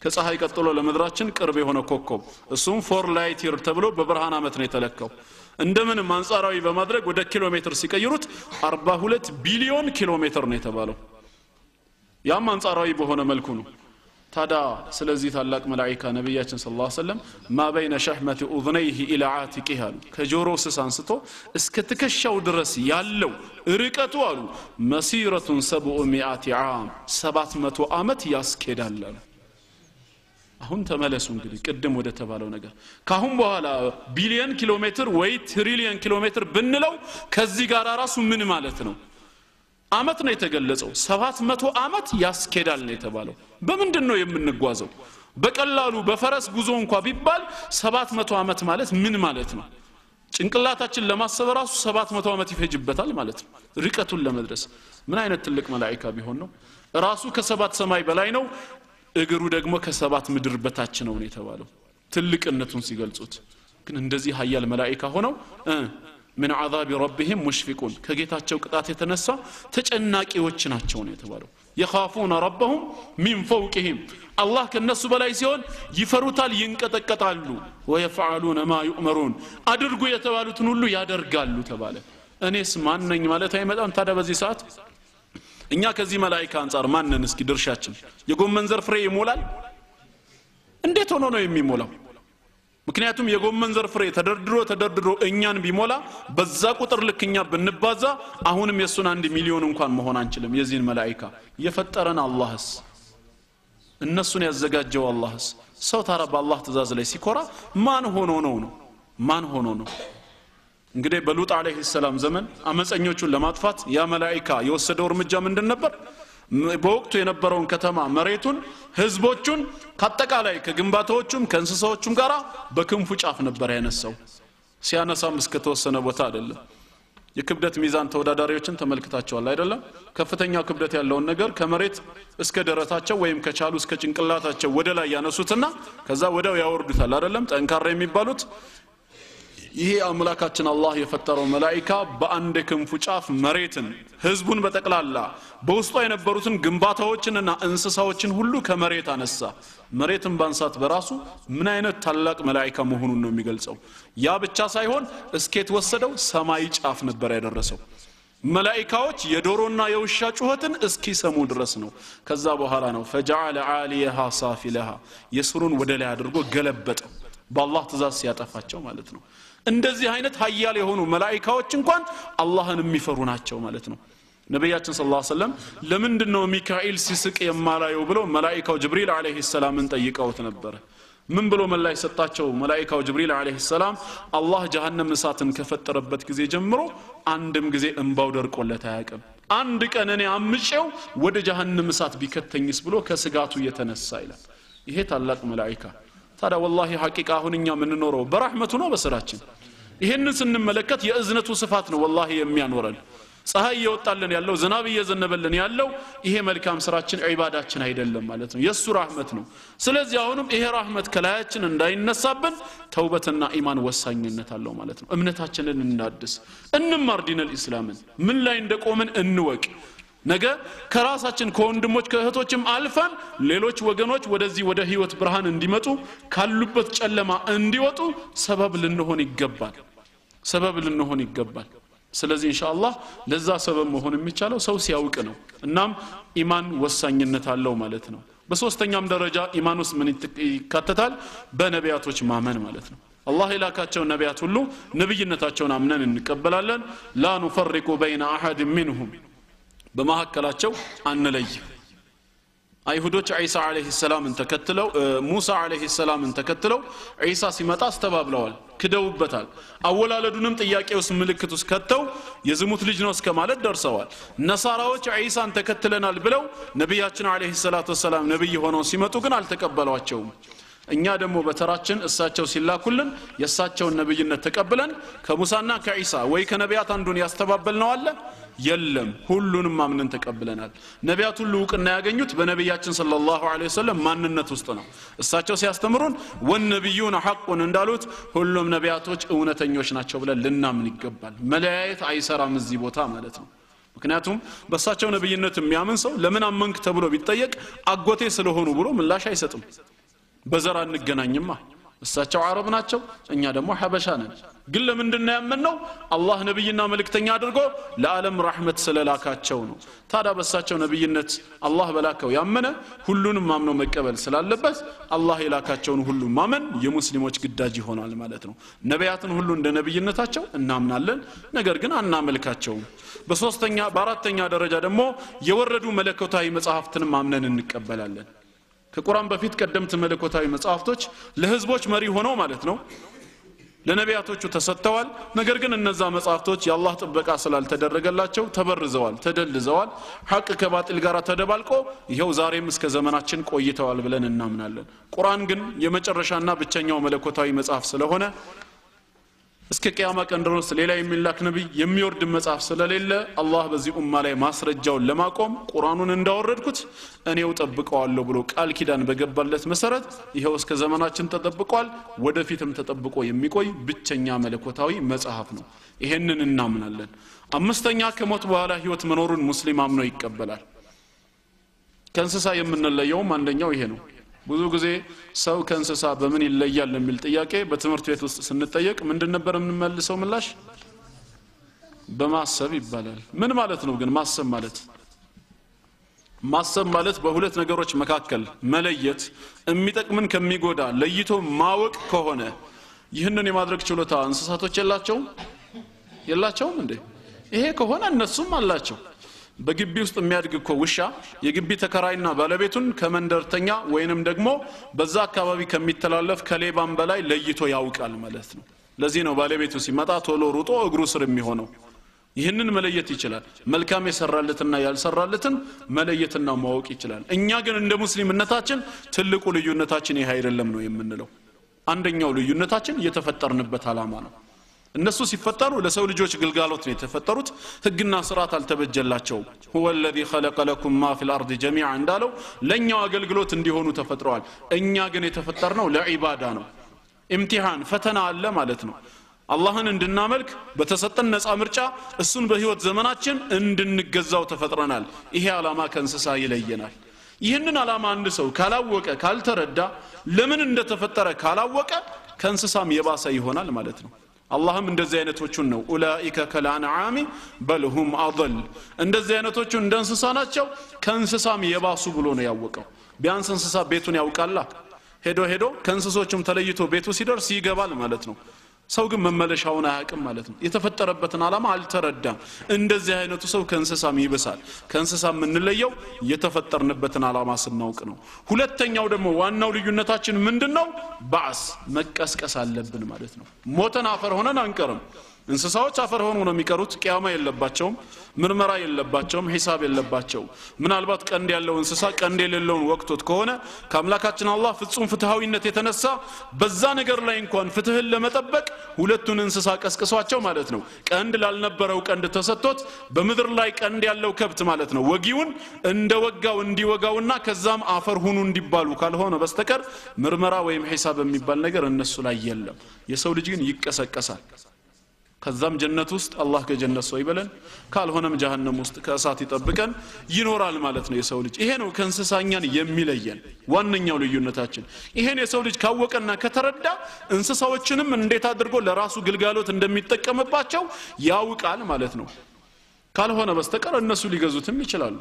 ከፀሐይ ቀጥሎ ለምድራችን ቅርብ የሆነ ኮከብ እሱም 4 ላይት ይር ተብሎ በብርሃን አመት ነው የተለካው እንደምንም አንጻራዊ በማድረግ ወደ ኪሎሜትር ሲቀይሩት 42 ቢሊዮን ኪሎሜትር ነው የተባለው ያም አንጻራዊ በሆነ መልኩ ነው ታዳ ስለዚህ ታላቅ መላእክት ነብያችን ሰለላሁ ዐለይሂ ወሰለም ما بين شحمة اذنيه الى عاتقه ከጆሮ ስስ አንስቶ እስከ ትከሻው ድረስ ያለው ርቀቱ አሉ مسيرة 700 عام 700 አመት ያስኬዳል አሁን ተመለሱ እንግዲህ ቀደም ወደ ተባለው ነገር ካሁን በኋላ ቢሊየን ኪሎሜትር ወይ ትሪሊየን ኪሎሜትር ብንለው ከዚህ ጋር ራሱ ምን ማለት ነው አመት ነው የተገለጸው 700 አመት ያስኬዳል ነው የተባለው በምንድነው የምንጓዘው በቀላሉ በፈረስ ጉዞ እንኳን ቢባል 700 አመት ማለት ምን ማለት ነው ጭንቅላታችን ለማሰብ ራሱ 700 አመት ይፈጅበታል ማለት ነው ርቀቱን ለመድረስ ምን አይነት ትልቅ መላእክት ቢሆን ነው ራሱ ከሰባት ሰማይ በላይ ነው እግሩ ደግሞ ከሰባት ምድር በታች ነው የተባለው ትልቅነቱን ሲገልጹት ግን እንደዚህ ኃያል መላእክት ሆነው من عذاب ربهم مشفقون ከጌታቸው ቅጣት የተነሳ ተጨናቂዎች ናቸው ነው የተባለው يخافون ربهم من فوقهم الله ከነሱ በላይ ሲሆን ይፈሩታል ይንቀጠቀጣሉ ويفعلون ما يؤمرون አድርጉ የተባሉትን ሁሉ ያደርጋሉ ተባለ እኔስ ማን ነኝ ማለት አይመጣም ታዲያ በዚህ ሰዓት እኛ ከዚህ መላእክት አንፃር ማንነን እስኪ ድርሻችን የጎመን ዘር ፍሬ ይሞላል እንዴት ሆኖ ነው የሚሞላው ምክንያቱም የጎመን ዘር ፍሬ ተደርድሮ እኛን ቢሞላ በዛ ቁጥር ልክኛ ብንባዛ አሁንም የሱን 1 ሚሊዮን እንኳን መሆን አንችልም የዚህን መላእክት የፈጠረን አላህስ እነሱን ያዘጋጀው አላህስ ሰው ታራ በአላህ ትእዛዝ ላይ ሲኮራ ማን ሆኖ ነው እንግዲህ በሉጥ አለይሂ ሰላም ዘመን አመፀኞቹን ለማጥፋት ያ መላእክት የወሰደው እርምጃ ምንድን ነበር በወቅቱ የነበረውን ከተማ መሬቱን ህዝቦቹን ከአጠቃላይ ከግንባታዎቹም ከእንስሳዎቹም ጋራ በክንፉ ጫፍ ነበር ያነሳው ሲያነሳም እስከ ተወሰነ ቦታ አይደለም የክብደት ሚዛን ተወዳዳሪዎችን ተመልክታቸዋል አይደለም ከፍተኛው ክብደት ያለውን ነገር ከመሬት እስከ ደረታቸው ወይም ከቻሉ እስከ ጭንቅላታቸው ወደ ላይ ያነሱትና ከዛ ወደው ያወርዱታል አይደለም ጠንካራ የሚባሉት ይሄ አምላካችን አላህ የፈጠረው መላእክት በአንድ ክንፉ ጫፍ መሬትን ህዝቡን በተቀላላ በውስጡ የነበሩትን ግንባታዎችንና እንስሳዎችን ሁሉ ከመሬት አነሳ መሬትን ባንሳት በራሱ ምን አይነት ታላቅ መላእክት መሆኑን ነው የሚገልጸው ያ ብቻ ሳይሆን እስከት ወሰደው ሰማይ ጫፍ ነበር ያደረሰው መላእክቶች የዶሮና የውሻ ጩኸትን እስኪሰሙ ድረስ ነው ከዛ በኋላ ነው فجعل عاليها سافلها የስሩን ወደ ላይ አድርጎ ገለበጠ በአላህ ትእዛዝ ሲያጠፋቸው ማለት ነው እንደዚህ አይነት ኃያል የሆኑ መላእክቶች እንኳን አላህን የሚፈሩ ናቸው ማለት ነው ነብያችን ሰለላሁ ዐለይሂ ወሰለም ለምንድነው ሚካኤል ሲስቅ የማላየው ብለው መላእክታው ጅብሪል አለይሂ ሰላምን ጠይቀውት ነበር ምን ብሎ መላይ ሰጣቸው መላእክታው ጅብሪል አለይሂ ሰላም አላህ ጀሃነም እሳትን ከፈጠረበት ጊዜ ጀምሮ አንድም ጊዜ እንባው ደርቆለት አያውቅም አንድ ቀን እኔ አምጬው ወደ ጀሃነም እሳት ቢከተኝስ ብሎ ከስጋቱ የተነሳ ይላል ይሄ ታላቅ መላእክታ ታዲያ ወላሂ ሐቂቃ አሁንኛ ምን ኖረው በረህመቱ ነው በስራችን ይሄንን ስንመለከት የእዝነቱ ስፋት ነው ወላሂ የሚያኖረን ፀሐይ ይወጣልን ያለው ዝናብ እየዘነበልን ያለው ይሄ መልካም ስራችን ዒባዳችን አይደለም ማለት ነው የሱ ረህመት ነው ስለዚህ አሁንም ይሄ ረህመት ከላያችን እንዳይነሳብን ተውበትና ኢማን ወሳኝነት አለው ማለት ነው እምነታችንን እናድስ እንማር ዲነል ኢስላምን ምን ላይ እንደቆምን እንወቅ ነገ ከራሳችን ከወንድሞች ከእህቶችም አልፈን ሌሎች ወገኖች ወደዚህ ወደ ህይወት ብርሃን እንዲመጡ ካሉበት ጨለማ እንዲወጡ ሰበብ ልንሆን ይገባል ስለዚህ ኢንሻአላህ ለዛ ሰበብ መሆን የሚቻለው ሰው ሲያውቅ ነው እናም ኢማን ወሳኝነት አለው ማለት ነው በሶስተኛም ደረጃ ኢማን ውስጥ ምን ይካተታል በነቢያቶች ማመን ማለት ነው አላህ ይላካቸው ነቢያት ሁሉ ነብይነታቸውን አምነን እንቀበላለን ላ نفرق بين احد منهم በመሐከላቸው አንለይ አይሁዶች ኢሳ አለይሂ ሰላምን ተከትለው ሙሳ አለይሂ ሰላምን ተከትለው ኢሳ ሲመጣ አስተባብለዋል ክደውበታል አወላለዱንም ጥያቄ ውስጥ ምልክት ውስጥ ከተው የዝሙት ልጅ ነው እስከ ማለት ደርሰዋል ነሳራዎች ኢሳን ተከትለናል ብለው ነብያችን አለይሂ ሰላቱ ወሰለም ነብይ ሆነው ሲመጡ ግን አልተቀበሏቸውም እኛ ደግሞ በተራችን እሳቸው ሲላኩልን የእሳቸውን ነብይነት ተቀብለን ከሙሳና ከኢሳ ወይ ከነቢያት አንዱን ያስተባበልነው አለ የለም ሁሉንም ማምነን ተቀብለናል ነቢያት ሁሉ ዕውቅና ያገኙት በነብያችን ሰለላሁ ዐለይሂ ወሰለም ማንነት ውስጥ ነው እሳቸው ሲያስተምሩን ወነብዩና ሐቁን እንዳሉት ሁሉም ነቢያቶች እውነተኞች ናቸው ብለን ልናምን ይገባል መለያየት አይሰራም እዚህ ቦታ ማለት ነው ምክንያቱም በእሳቸው ነብይነት የሚያምን ሰው ለምን አመንክ ተብሎ ቢጠየቅ አጎቴ ስለሆኑ ብሎ ምላሽ አይሰጥም በዘራ እንገናኝማ እሳቸው አረብ ናቸው እኛ ደግሞ ሐበሻ ነን ግን ለምንድነው ያመነው አላህ ነብይና መልእክተኛ አድርጎ ለዓለም ረህመት ስለላካቸው ነው ታዲያ በእሳቸው ነብይነት አላህ በላከው ያመነ ሁሉንም ማምኖ መቀበል ስላለበት አላህ የላካቸውን ሁሉ ማመን የሙስሊሞች ግዳጅ ይሆናል ማለት ነው ነቢያትን ሁሉ እንደ ነብይነታቸው እናምናለን ነገር ግን አናመልካቸውም በአራተኛ ደረጃ ደግሞ የወረዱ መለኮታዊ መጻሕፍትን ማምነን እንቀበላለን ከቁርአን በፊት ቀደምት መለኮታዊ መጻሕፍቶች ለህዝቦች መሪ ሆነው ማለት ነው ለነቢያቶቹ ተሰጥተዋል ነገር ግን እነዛ መጻሕፍቶች የአላህ ጥበቃ ስላልተደረገላቸው ተበርዘዋል ተደልዘዋል ሐቅ ከባጢል ጋር ተደባልቆ ይሄው ዛሬም እስከ ዘመናችን ቆይተዋል ብለን እናምናለን ቁርአን ግን የመጨረሻና ብቸኛው መለኮታዊ መጽሐፍ ስለሆነ እስከ ቂያማ ቀን ድረስ ሌላ የሚላክ ነብይ የሚወርድ መጽሐፍ ስለሌለ አላህ በዚህ ኡማ ላይ ማስረጃውን ለማቆም ቁርአኑን እንዳወረድኩት እኔው ጠብቀዋለሁ ብሎ ቃል ኪዳን በገባለት መሰረት ይሄው እስከ ዘመናችን ተጠብቋል ወደፊትም ተጠብቆ የሚቆይ ብቸኛ መለኮታዊ መጽሐፍ ነው ይሄንን እናምናለን አምስተኛ ከሞት በኋላ ህይወት መኖሩን ሙስሊም አምኖ ይቀበላል ከእንስሳ የምንለየው አንደኛው ይሄ ነው ብዙ ጊዜ ሰው ከእንስሳ በምን ይለያል የሚል ጥያቄ በትምህርት ቤት ውስጥ ስንጠየቅ ምንድን ነበር የምንመልሰው ምላሽ በማሰብ ይባላል ምን ማለት ነው ግን ማሰብ ማለት በሁለት ነገሮች መካከል መለየት የሚጠቅምን ከሚጎዳ ለይቶ ማወቅ ከሆነ ይህንን የማድረግ ችሎታ እንስሳቶች የላቸውም እንዴ ይሄ ከሆነ እነሱም አላቸው በግቢ ውስጥ የሚያድግ እኮ ውሻ የግቢ ተከራይና ባለቤቱን ከመንደርተኛ ወይንም ደግሞ በዛ አካባቢ ከሚተላለፍ ከሌባም በላይ ለይቶ ያውቃል ማለት ነው ለዚህ ነው ባለቤቱ ሲመጣ ቶሎ ሩጦ እግሩ ስር የሚሆነው ይህንን መለየት ይችላል መልካም የሰራለትና ያልሰራለትን መለየትና ማወቅ ይችላል እኛ ግን እንደ ሙስሊምነታችን ትልቁ ልዩነታችን ይሄ አይደለም ነው የምንለው አንደኛው ልዩነታችን የተፈጠርንበት ዓላማ ነው እነሱ ሲፈጠሩ ለሰው ልጆች ግልጋሎት ነው የተፈጠሩት ህግና ስርዓት አልተበጀላቸው هو الذي خلق لكم ما في الارض جميعا እንዳለው ለኛው አገልግሎት እንዲሆኑ ተፈጥረዋል እኛ ግን የተፈጠርነው ለዒባዳ ነው ኢምቲሃን ፈተና አለ ማለት ነው አላህን እንድናመልክ በተሰጠን ነፃ ምርጫ እሱን በህይወት ዘመናችን እንድንገዛው ተፈጥረናል ይሄ ዓላማ ከእንስሳ ይለየናል ይህንን ዓላማ አንድ ሰው ካላወቀ ካልተረዳ ለምን እንደተፈጠረ ካላወቀ ከእንስሳም የባሰ ይሆናል ማለት ነው اللهم እንደዚህ አይነቶቹን ነው ኡላኢከ ከልአንዓሚ በል ሁም አضل እንደዚህ አይነቶቹ እንደ እንስሳ ናቸው ከእንስሳም የባሱ ብሎ ነው ያወቀው ቢያንስ እንስሳ ቤቱን ያውቃላ ሄዶ ከእንስሶቹም ተለይቶ ቤቱ ሲደርስ ይገባል ማለት ነው ሰው ግን መመለሻውን አያውቅም ማለት ነው የተፈጠረበትን ዓላማ አልተረዳም እንደዚህ አይነቱ ሰው ከእንስሳም ይበሳል ከእንስሳም ምንለየው የተፈጠርንበትን ዓላማ ስናውቅ ነው ሁለተኛው ደግሞ ዋናው ልዩነታችን ምንድነው ባዕስ መቀስቀስ አለብን ማለት ነው ሞተን አፈር ሆነን አንቀርም እንስሳዎች አፈር ሆነው ነው የሚቀሩት ቂያማ የለባቸውም ምርመራ የለባቸውም ሂሳብ የለባቸው ምናልባት ቀንድ ያለው እንስሳ ቀንድ የሌለውን ወቅቶት ከሆነ ከአምላካችን አላህ ፍጹም ፍትሃዊነት የተነሳ በዛ ነገር ላይ እንኳን ፍትህን ለመጠበቅ ሁለቱን እንስሳ ቀስቅሷቸው ማለት ነው ቀንድ ላልነበረው ቀንድ ተሰጥቶት በመድር ላይ ቀንድ ያለው ከብት ማለት ነው ወጊውን እንደወጋው እንዲወጋውና ከዛም አፈር ሁኑ እንዲባሉ ካልሆነ በስተቀር ምርመራ ወይም ሂሳብ የሚባል ነገር እነሱ ላይ የለም የሰው ልጅ ግን ይቀሰቀሳል ከዛም ጀነት ውስጥ አላህ ከጀነት ሰው ይበለን ካልሆነም ጀሃነም ውስጥ ከእሳት ይጠብቀን ይኖራል ማለት ነው የሰው ልጅ ይሄ ነው ከእንስሳኛን የሚለየን ዋነኛው ልዩነታችን ይሄን የሰው ልጅ ካወቀና ከተረዳ እንስሳዎችንም እንዴት አድርጎ ለራሱ ግልጋሎት እንደሚጠቀምባቸው ያውቃል ማለት ነው ካልሆነ በስተቀር እነሱ ሊገዙትም ይችላሉ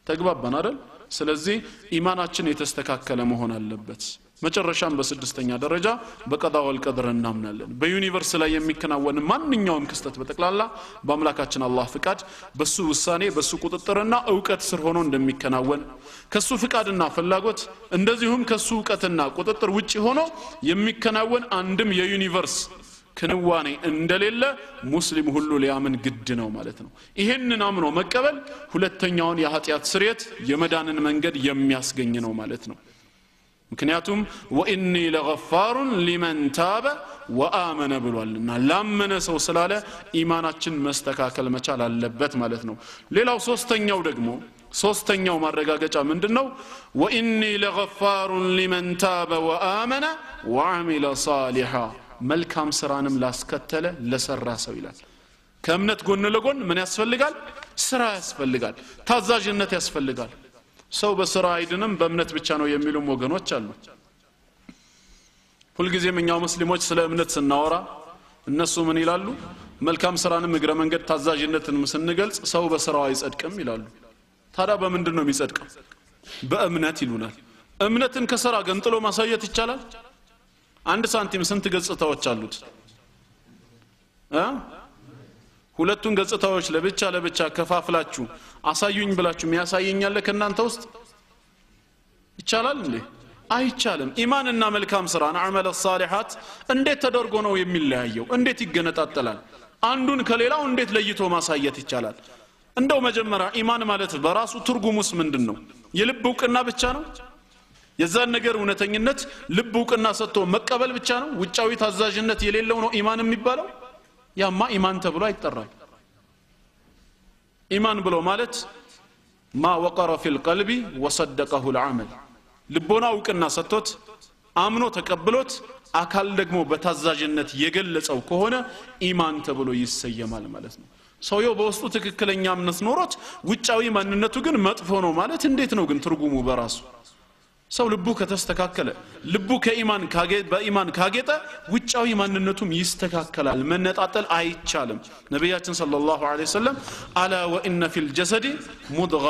ተግባባን አይደል ስለዚህ ኢማናችን የተስተካከለ መሆን አለበት መጨረሻም በስድስተኛ ደረጃ በቀዳ ወልቀድር እናምናለን በዩኒቨርስ ላይ የሚከናወን ማንኛውም ክስተት በተክላላ በአምላካችን አላህ ፍቃድ በሱ ውሳኔ በሱ ቁጥጥርና ዕውቀት ስር ሆኖ እንደሚከናወን ከሱ ፍቃድና ፍላጎት እንደዚሁም ከሱ ዕውቀትና ቁጥጥር ውጪ ሆኖ የሚከናወን አንድም የዩኒቨርስ ክንዋኔ እንደሌለ ሙስሊም ሁሉ ሊያምን ግድ ነው ማለት ነው ይሄንን አምኖ መቀበል ሁለተኛውን የኃጢያት ስርየት የመዳንን መንገድ የሚያስገኝ ነው ማለት ነው ምክንያቱም ወኢኒ ለገፋሩን ሊመን ታበ ወአመነ ብሏልና ላመነ ሰው ስላለ ኢማናችን መስተካከል መቻል አለበት ማለት ነው ሌላው ሶስተኛው ማረጋገጫ ምንድነው ወኢኒ ለገፋሩን ሊመን ታበ ወአመነ ወአሚለ ሷሊሃ መልካም ስራንም ላስከተለ ለሰራ ሰው ይላል ከእምነት ጎን ለጎን ምን ያስፈልጋል ስራ ያስፈልጋል ታዛዥነት ያስፈልጋል ሰው በስራ አይድንም በእምነት ብቻ ነው የሚሉም ወገኖች አሉ ሁሉ ጊዜ እኛው ሙስሊሞች ስለ እምነት ስናወራ እነሱ ምን ይላሉ መልካም ስራንም እግረ መንገድ ታዛዥነትን ስንገልጽ ሰው በስራው አይጸድቅም ይላሉ ታዲያ በምንድን ነው የሚጸድቀው በእምነት ይሉናል እምነትን ከስራ ገንጥሎ ማሳየት ይቻላል አንድ ሳንቲም ስንት ገጽታዎች አሉት ሁለቱን ገጽታዎች ለብቻ ከፋፍላችሁ አሳዩኝ ብላችሁ የሚያሳየኛል ከናንተ ውስጥ ይቻላል እንዴ አይቻልም ኢማንና መልካም ስራን አመለ ሷሊሃት እንዴት ተደርጎ ነው የሚለያየው እንዴት ይገነጣጣላል አንዱን ከሌላው እንዴት ለይቶ ማሳየት ይቻላል እንደው መጀመሪያ ኢማን ማለት በራሱ ትርጉሙስ ምንድነው የልብ ዕውቅና ብቻ ነው የዛን ነገር እውነተኝነት ልብ ዕውቅና ሰጥቶ መቀበል ብቻ ነው ውጫዊ ታዛዥነት የሌለው ነው ኢማን የሚባለው ያማ ኢማን ተብሎ አይጠራም ኢማን ብሎ ማለት ማ ወቀረ ፊል ቀልቢ ወሰደቀሁ العمل ልቦና ዕውቅና ሰጥቶት አምኖ ተቀብሎት አካል ደግሞ በታዛዥነት የገለጸው ከሆነ ኢማን ተብሎ ይሰየማል ማለት ነው ሰውየው በውስጡ ትክክለኛ እምነት ኖሮት ውጫዊ ማንነቱ ግን መጥፎ ነው ማለት እንዴት ነው ግን ትርጉሙ በራሱ ሰው ልቡ ከተስተካከለ ልቡ በኢማን ካጌጠ ውጫዊ ማንነቱም ይስተካከላል መነጣጠል አይቻልም ነብያችን ሰለላሁ ዐለይሂ ወሰለም አላ ወኢነ ፊል ጀሰዲ ሙድጋ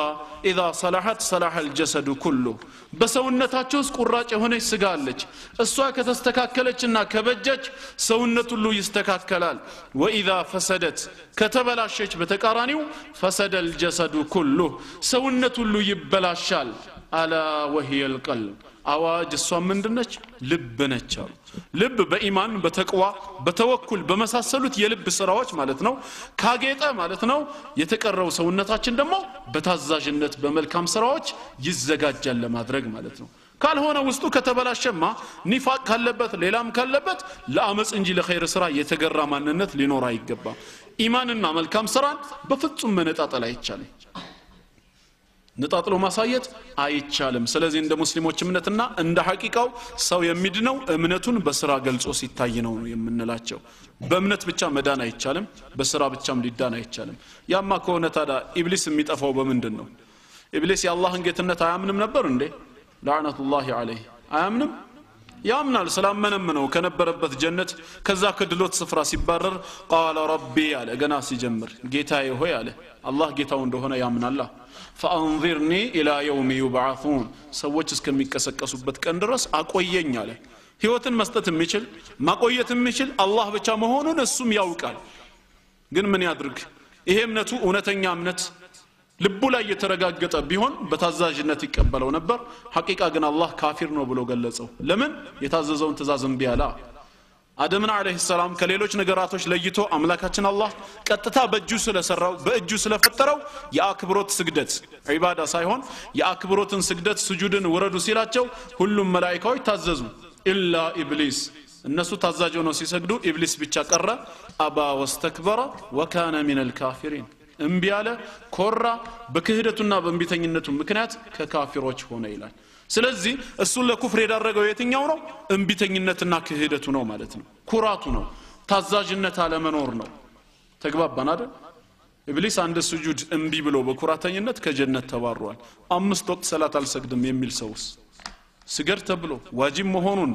اذا صلحت صلح الجسد كله በሰውነታቸው ውስጥ ቁራጭ የሆነች ስጋ አለች እሷ ከተስተካከለችና ከበጀች ሰውነቱ ሁሉ ይስተካከላል واذا فسدت ከተበላሸች በተቃራኒው فسد الجسد كله ሰውነቱ ሁሉ ይበላሻል على وهي القلب አዋጅ እሷ ምንድነች ልብ ነች ልብ በኢማን በተቅዋ በተወኩል በመሳሰሉት የልብ ስራዎች ማለት ነው ካጌጠ ማለት ነው የተቀረው ሰውነታችን ደግሞ በታዛዥነት በመልካም ስራዎች ይዘጋጃል ለማድረግ ማለት ነው ካልሆነ ውስጡ ከተበላሸማ ኒፋቅ ካለበት ሌላም ካለበት ለአመጽ እንጂ ለኸይር ስራ የተገራ ማንነት ሊኖር አይገባም ኢማንና መልካም ስራን በፍጹም መነጣጠል አይቻልም ነጣጥሎ ማሳየት አይቻልም ስለዚህ እንደ ሙስሊሞች እምነትና እንደ ሐቂቃው ሰው የሚድነው እምነቱን በስራ ገልጾ ሲታይ ነው የምንላቸው በእምነት ብቻ መዳን አይቻልም በስራ ብቻም ሊዳን አይቻልም ያማ ከሆነ ታዲያ ኢብሊስ የሚጠፋው በምንድነው ኢብሊስ የአላህን ጌትነት አያምንም ነበር እንዴ ለዓነቱላሂ ዐለይሂ አያምንም ያምናል ስላመነም ነው ከነበረበት ጀነት ከዛ ከድሎት ስፍራ ሲባረር ቃለ ረቢ አለ ገና ሲጀምር ጌታዬ ሆይ አለ አላህ ጌታው እንደሆነ ያምናል فأنظرني إلى يوم يبعثون ሰዎች እስከሚቀሰቀሱበት ቀን ድረስ አቆየኝ አለ ህይወትን መስጠት የሚችል ማቆየት የሚችል አላህ ብቻ መሆኑን እሱም ያውቃል ግን ምን ያድርግ ይሄ እምነቱ እውነተኛ እምነት ልቡ ላይ የተረጋገጠ ቢሆን በታዛዥነት ይቀበለው ነበር ሐቂቃ ግን አላህ ካፊር ነው ብሎ ገለጸው ለምን የታዘዘውን ትእዛዝ እምቢ አለ አደምን አለይሂ ሰላም ከሌሎች ነገራቶች ለይቶ አምላካችን አላህ ቀጥታ በእጁ ስለሰራው በእጁ ስለፈጠረው የአክብሮት ስግደት ዒባዳ ሳይሆን የአክብሮትን ስግደት ስጁድን ወረዱ ሲላቸው ሁሉም መላእክቶች ታዘዙ ኢላ ኢብሊስ እነሱ ታዛዥ ሆነው ሲሰግዱ ኢብሊስ ብቻ ቀረ አባ ወስተክበረ ወካነ ሚነል ካፊሪን እምቢ አለ ኮራ በክህደቱና በእምቢተኝነቱ ምክንያት ከካፊሮች ሆነ ይላል ስለዚህ እሱን ለኩፍር የዳረገው የትኛው ነው እምቢተኝነትና ክህደቱ ነው ማለት ነው ኩራቱ ነው ታዛዥነት አለመኖር ነው ተግባባን አይደል ኢብሊስ አንድ ስጁድ እምቢ ብሎ በኩራተኝነት ከጀነት ተባሯል 5 ወቅት ሰላት አልሰግድም የሚል ሰውስ ስገድ ተብሎ ዋጅብ መሆኑን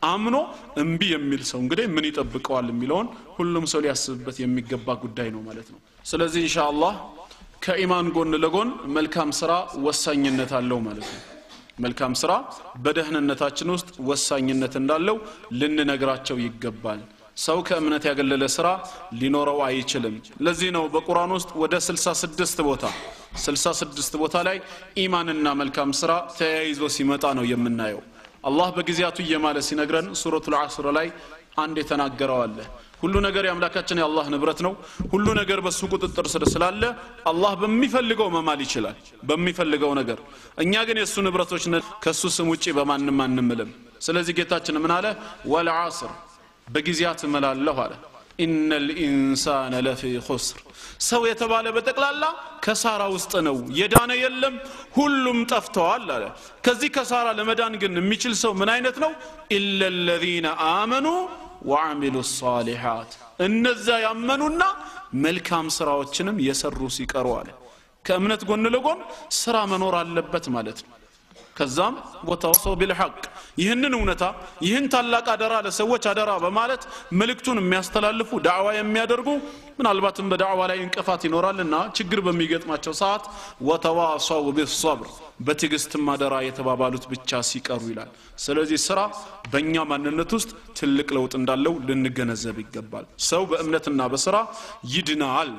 አምኖ እምቢ የሚል ሰው እንግዲህ ምን ይጠብቀዋል የሚለውን ሁሉም ሰው ሊያስብበት የሚገባ ጉዳይ ነው ማለት ነው ስለዚህ ኢንሻአላህ ከኢማን ጎን ለጎን መልካም ስራ ወሳኝነት አለው ማለት ነው መልካም ስራ በደህንነታችን ውስጥ ወሳኝነት እንዳለው ልንነግራቸው ይገባል ሰው ከእምነት ያገለለ ስራ ሊኖረው አይችልም ለዚህ ነው በቁርአን ውስጥ ወደ 66 ቦታ ላይ ኢማንና መልካም ስራ ተያይዞ ሲመጣ ነው የምናየው አላህ በጊዜያቱ እየማለ ሲነግረን ሱረቱል ዐስር ላይ አንድ የተናገረው አለ ሁሉ ነገር ያምላካችን የአላህ ንብረት ነው ሁሉ ነገር በሱ ቁጥጥር ስር ስላለ አላህ በሚፈልገው መማል ይችላል በሚፈልገው ነገር እኛ ግን የሱ ንብረቶች ከሱ ስም ውጪ በማንም አንምልም ስለዚህ ጌታችን ምን አለ ወልዐስር በጊዜያት እምላለሁ አለ ኢነል ኢንሳነ ለፊ ኹስር ሰው የተባለ በጠቅላላ ከሳራ ውስጥ ነው የዳነ የለም ሁሉም ጠፍተዋል አለ ከዚህ ከሳራ ለመዳን ግን የሚችል ሰው ምን አይነት ነው ኢለለዚነ አመኑ ወዐሚሉስ ሷሊሃት እነዛ ያመኑና መልካም ስራዎችንም የሰሩ ሲቀሩ አለ ከእምነት ጎን ለጎን ስራ መኖር አለበት ማለት ነው ከዛም ወተዋሰው ቢልሐቅ ይህንን እውነታ ይህን ታላቅ አደራ ለሰዎች አደራ በማለት መልእክቱን የሚያስተላልፉ ዳዕዋ የሚያደርጉ ምናልባትም በዳዕዋ ላይ እንቅፋት ይኖራልና ችግር በሚገጥማቸው ሰዓት ወተዋሰው ቢልሰብር በትዕግስትም አደራ የተባባሉት ብቻ ሲቀሩ ይላል ስለዚህ ስራ በእኛ ማንነት ውስጥ ትልቅ ለውጥ እንዳለው ልንገነዘብ ይገባል ሰው በእምነትና በስራ ይድናል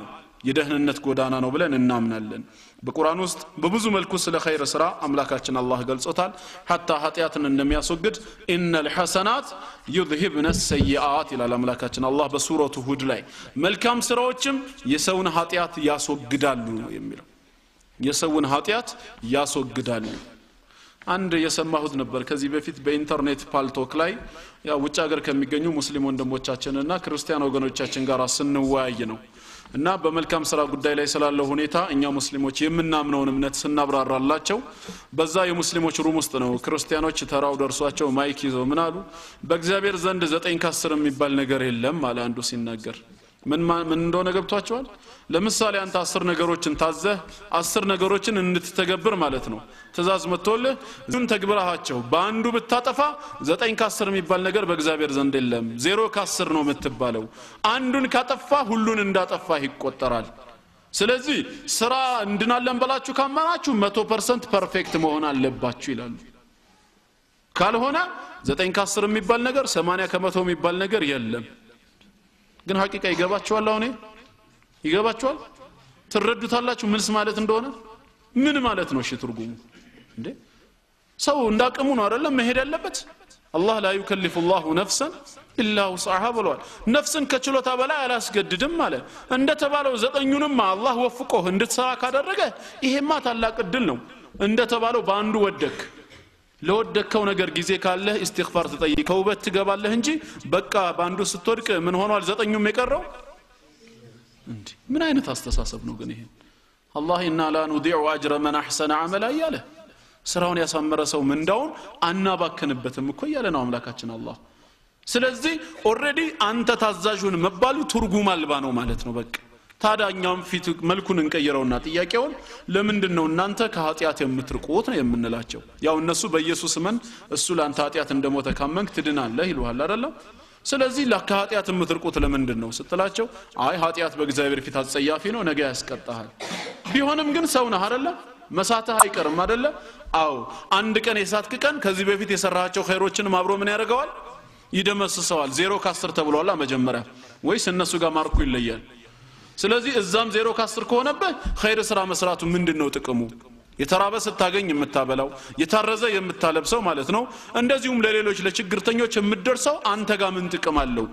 የደህንነት ጎዳና ነው ብለን እናምናለን በቁርአን ውስጥ በብዙ መልኩ ስለ ኸይር ስራ አምላካችን አላህ ገልጾታል hatta ኃጢያትን እንደሚያስወግድ ኢነል ሐሰናት ይذهبن السيئات ይላል አምላካችን አላህ በሱረቱ ሁድ ላይ መልካም ስራዎችም የሰውን ኃጢያት ያስወግዳሉ ነው የሚለው የሰውን ኃጢያት ያስወግዳሉ አንድ የሰማሁት ነበር ከዚህ በፊት በኢንተርኔት ፓልቶክ ላይ ያ ውጭ ሀገር ከሚገኙ ሙስሊም ወንድሞቻችንና ክርስቲያን ወገኖቻችን ጋር ስንወያይ ነው እና በመልካም ስራ ጉዳይ ላይ ስላለው ሁኔታ እኛ ሙስሊሞች የምናምነውን እምነት ስናብራራላቸው በዛ የሙስሊሞች ሩም ውስጥ ነው ክርስቲያኖች ተራው ደርሷቸው ማይክ ይዘው ምን አሉ በእግዚአብሔር ዘንድ 9 ከ10 የሚባል ነገር የለም አለ አንዱ ሲናገር ምን እንደሆነ ገብቷቸዋል ለምሳሌ አንተ 10 ነገሮችን ታዘህ 10 ነገሮችን እንድትተገብር ማለት ነው ትእዛዝ መጥቶልህ እሱን ተግብራሃቸው በአንዱ ብታጠፋ 9 ከ10 የሚባል ነገር በእግዚአብሔር ዘንድ የለም 0 ከ10 ነው የምትባለው አንዱን ካጠፋ ሁሉን እንዳጠፋ ይቆጠራል ስለዚህ ስራ እንድናለን በላችሁ ካመናችሁ 100% ፐርፌክት መሆን አለባችሁ ይላሉ ካልሆነ 9 ከ10 የሚባል ነገር 80 ከ100 የሚባል ነገር የለም ግን ሐቂቃ ይገባችኋል አሁን ይገባችኋል ትረዱታላችሁ ምንስ ማለት እንደሆነ ምን ማለት ነው እሺ ትርጉሙ እንዴ ሰው እንዳቀሙ ነው አይደለም መሄድ ያለበት አላህ لا يكلف الله نفسا الا وسعها ብሏል ነፍስን ከችሎታ በላይ አላስገድድም ማለት እንደተባለው ዘጠኙንም አላህ ወፍቆህ እንድትሰራ ካደረገ ይሄማ ታላቅ እድል ነው እንደተባለው በአንዱ ወደክ ለወደከው ነገር ጊዜ ካለ ኢስቲግፋር ተጠይቀው በትገባለህ እንጂ በቃ ባንዱ ስትወድቅ ምን ሆኗል ዘጠኙም የቀረው እንዴ ምን አይነት አስተሳሰብ ነው ግን ይሄ አላህ ኢና ላ ኑዲዑ አጅረ መን አህሰነ አመላ ያለ ስራውን ያሳመረ ሰው ምንዳውን አናባከንበትም እኮ ያለ ነው አምላካችን አላህ ስለዚህ ኦሬዲ አንተ ታዛዡን መባሉ ትርጉም አልባ ነው ማለት ነው በቃ ታዳኛም ፊት መልኩን እንቀየረውና ጥያቄውን ለምንድነው እናንተ ከኃጢያት የምትርቁት ነው የምንላቸው ያው እነሱ በኢየሱስ ማን እሱ ላንተ ኃጢያት እንደሞተ ካመንክ ትድናለህ ይሉሃል አይደል ስለዚህ ለኃጢያት የምትርቁት ለምንድነው ስትላቸው አይ ኃጢያት በእግዚአብሔር ፊት አጸያፊ ነው ነገ ያስቀጣሃል ቢሆንም ግን ሰው ነህ አይደል መሳተህ አይቀርም አይደለ አው አንድ ቀን የሳትክ ቀን ከዚህ በፊት የሰራሃቸው ኸይሮችን ማብሮ ምን ያደርገዋል ይደመስሰዋል 0 ከ10 ተብሏል መጀመሪያ ወይስ እነሱ ጋር ማርኩ ይለያል ስለዚህ እዛም 0 ከ10 ከሆነበት ኸይር ስራ መስራቱ ምንድነው ጥቅሙ የተራበ ስታገኝ የምታበላው የታረዘ የምታለብሰው ማለት ነው እንደዚሁም ለሌሎች ለችግርተኞች የምትደርሰው አንተ ጋር ምን ጥቅም አለው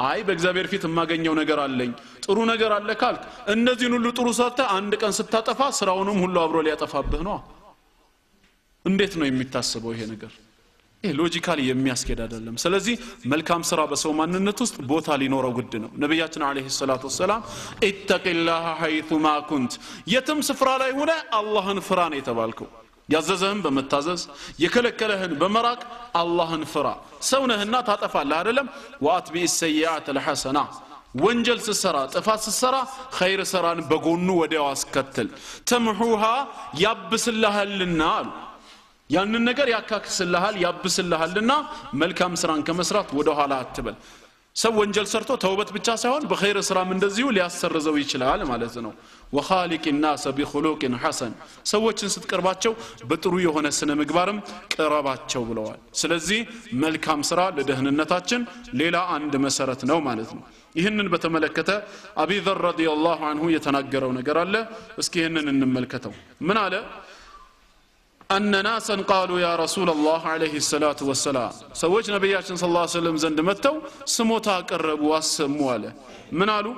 አይ በእግዚአብሔር ፊት የማገኘው ነገር አለኝ ጥሩ ነገር አለ ካልክ እነዚህን ሁሉ ጥሩ ሰርተ አንድ ቀን ስታጠፋ ስራውንም ሁሉ አብሮ ሊያጠፋብህ ነው እንዴት ነው የሚታሰበው ይሄ ነገር ይሄ ሎጂካሊ የሚያስኬድ አይደለም ስለዚህ መልካም ስራ በሰው ማንነት ውስጥ ቦታ ሊኖረው ግድ ነው ነብያችን አለይሂ ሰላቱ ወሰለም ኢተቂላህ ሐይቱማ ኩንት የትም ስፍራ ላይ ሆነ አላህን ፍራ ነው የተባልከው ያዘዘህን በመታዘዝ የከለከለህን በመራቅ አላህን ፍራ ሰውነህና ታጠፋለህ አይደለም ወአትቢ السيئات الحسنه ወንጀል ሲሰራ ጥፋት ሲሰራ ኸይር ሰራን በጎኑ ወዲያው አስከተል ተምሁሃ ያብስልሃልና ያንን ነገር ያካክስልሃል ያብስልሃልና መልካም ስራን ከመስራት ወደ ኋላ አትበል ሰው ወንጀል ሰርቶ ተውበት ብቻ ሳይሆን በኸይር ስራም እንደዚሁ ሊያሰርዘው ይችላል ማለት ነው ወኻሊቅ الناس بخلق حسن ሰዎችን ስትቀርባቸው በጥሩ የሆነ ስነ ምግባርም ቀረባቸው ብለዋል ስለዚህ መልካም ስራ ለደህንነታችን ሌላ አንድ መሰረት ነው ማለት ነው ይህንን በተመለከተ አቢ ዘር ረዲየላሁ ዐንሁ የተናገረው ነገር አለ እስኪ ይህንን እንመልከተው ምን አለ أن ناسا قالوا يا رسول الله عليه الصلاة والسلام سويت نبياتنا صلى الله عليه وسلم زند متوا سموتا قربوا واسموا له من قالوا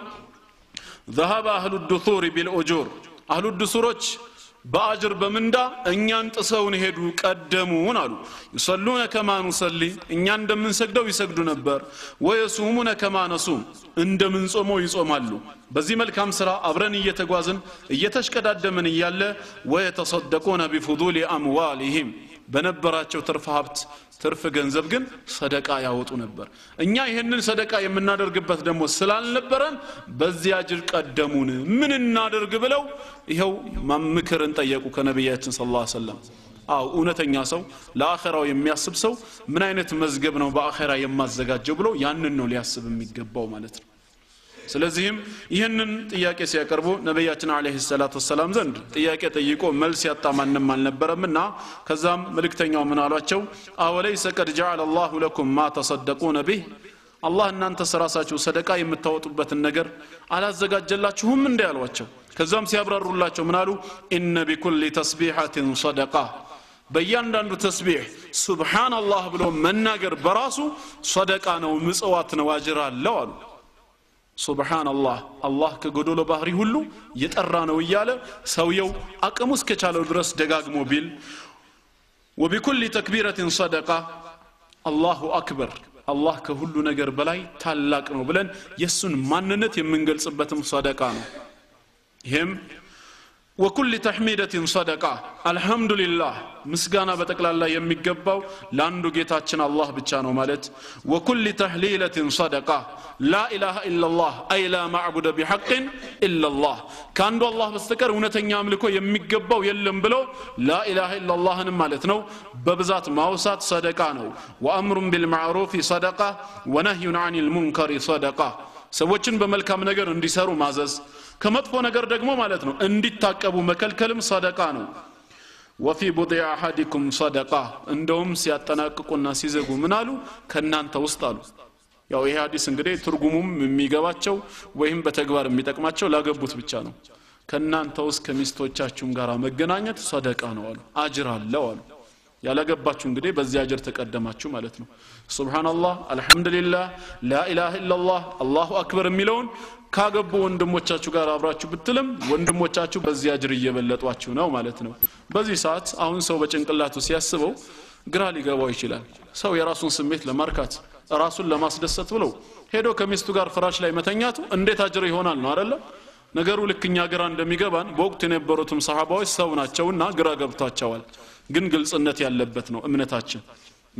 ذهب أهل الدثور بالأجور أهل الدثورج بأجر بمندا إنيان تسون هدو قدمون قالوا يصلون كما نصلي إنيان دمن سجدوا يسجدوا نبر ويصومون كما نصوم عند من صوموا يصومالو بزي ملكام سرا أبرن يتجوازن يتشكدادمن ياله ويتصدقون بفضول أموالهم በነበራቸው ትርፍ ሀብት ትርፍ ገንዘብ ግን ሰደቃ ያወጡ ነበር እኛ ይሄንን ሰደቃ የምናደርግበት ደግሞ ስላልነበረን በዚያ አጅር ቀደሙን ምን እናደርግ ብለው ይሄው ምክርን ጠየቁ ከነብያችን ሰለላሁ ዐለይሂ ወሰለም አው እውነተኛ ሰው ለአኺራው የሚያስብ ሰው ምን አይነት መዝገብ ነው በአኺራ የማዘጋጀው ብሎ ያንን ነው ሊያስብ የሚገባው ማለት ነው ስለዚህም ይሄንን ጥያቄ ሲያቀርቡ ነብያችን አለይሂ ሰላቱ ወሰለም ዘንድ ጥያቄ ጠይቆ መልስ ያጣማንም አልነበረምና ከዛም መልእክተኛው ምን አሏቸው አወለይሰ ቀድ ጀዐለ አላሁ ለኩም ማ ተሰደቁነ ቢህ አላህ እናንተ ሰራሳችሁ ሰደቃ የምታወጡበትን ነገር አላዘጋጀላችሁም እንዴ አሏቸው ከዛም ሲያብራሩላቸው ምን አሉ ኢነ ቢኩሊ ተስቢሐቲን ሰደቃ በእያንዳንዱ ተስቢህ ሱብሃንአላህ ብሎ መናገር በራሱ ሰደቃ ነው ምጽዋት ነው አጅር አለው አሉ ሱብሃንአላህ አላህ ከጎዶሎ ባህሪ ሁሉ የጠራ ነው ይያለ ሰውየው አቅሙ እስከቻለው ድረስ ደጋግሞ ቢል ወበኩል ተክቢረቲን ሰደቃ አላሁ አክበር አላህ ከሁሉ ነገር በላይ ታላቅ ነው ብለን የሱን ማንነት የምንገልጽበትም ሰደቃ ነው ይሄም وكل تحميدة صدقة الحمد لله مسغانا بتقلالا يميغباو لاندو ጌታችን አላህ ብቻ ነው ማለት وكل تحليلة صدقة لا اله الا الله اي لا معبود بحق الا الله ካንዱ አላህ በስተቀር እውነተኛ አምልኮ የሚገባው የለም ብሎ لا اله الا اللهን ማለት ነው በብዛት ማውሳት ሰደቃ ነው وامر بالمعروف صدقة ونهي عن المنكر صدقة ሰዎችን በመልካም ነገር እንዲሰሩ ማዘዝ ከመጥፎ ነገር ደግሞ ማለት ነው እንዲታቀቡ መከልከልም ሰደቃ ነው وفي بضع احدكم صدقه እንደውም ሲያጠናቅቁና ሲዘጉ ምን አሉ ከናንተ ውስጥ አሉ ያው ይሄ ሐዲስ እንግዲህ ትርጉሙም የሚገባቸው ወይም በተግባር የሚጠቅማቸው ላገቡት ብቻ ነው ከናንተ ውስጥ ከሚስቶቻችሁም ጋር መገናኘት ሰደቃ ነው አሉ አጅር አለው አሉ ያላገባችሁ እንግዲህ በዚህ አጅር ተቀደማችሁ ማለት ነው ሱብሃንአላህ አልহামዱሊላህ ላ ኢላሃ ኢላላህ አላሁ አክበር የሚለውን ካገቡ ወንድሞቻችሁ ጋር አብራችሁ ብትልም ወንድሞቻችሁ በዚህ አጅር እየበለጧችሁ ነው ማለት ነው በዚህ ሰዓት አሁን ሰው በጭንቅላቱ ሲያስበው ግራ ሊገባው ይችላል ሰው የራሱን ስሜት ለማርካት ራሱን ለማስደሰት ብሎ ሄዶ ከሚስቱ ጋር ፍራሽ ላይ መተኛቱ እንዴት አጅር ይሆናል ነው አይደል ነገሩ ልክኛ ግራ እንደሚገባን በወቅቱ የነበሩትም ሰሃባዎች ሰው ናቸውና ግራ ገብቷቸዋል ግን ግልጽነት ያለበት ነው እምነታችን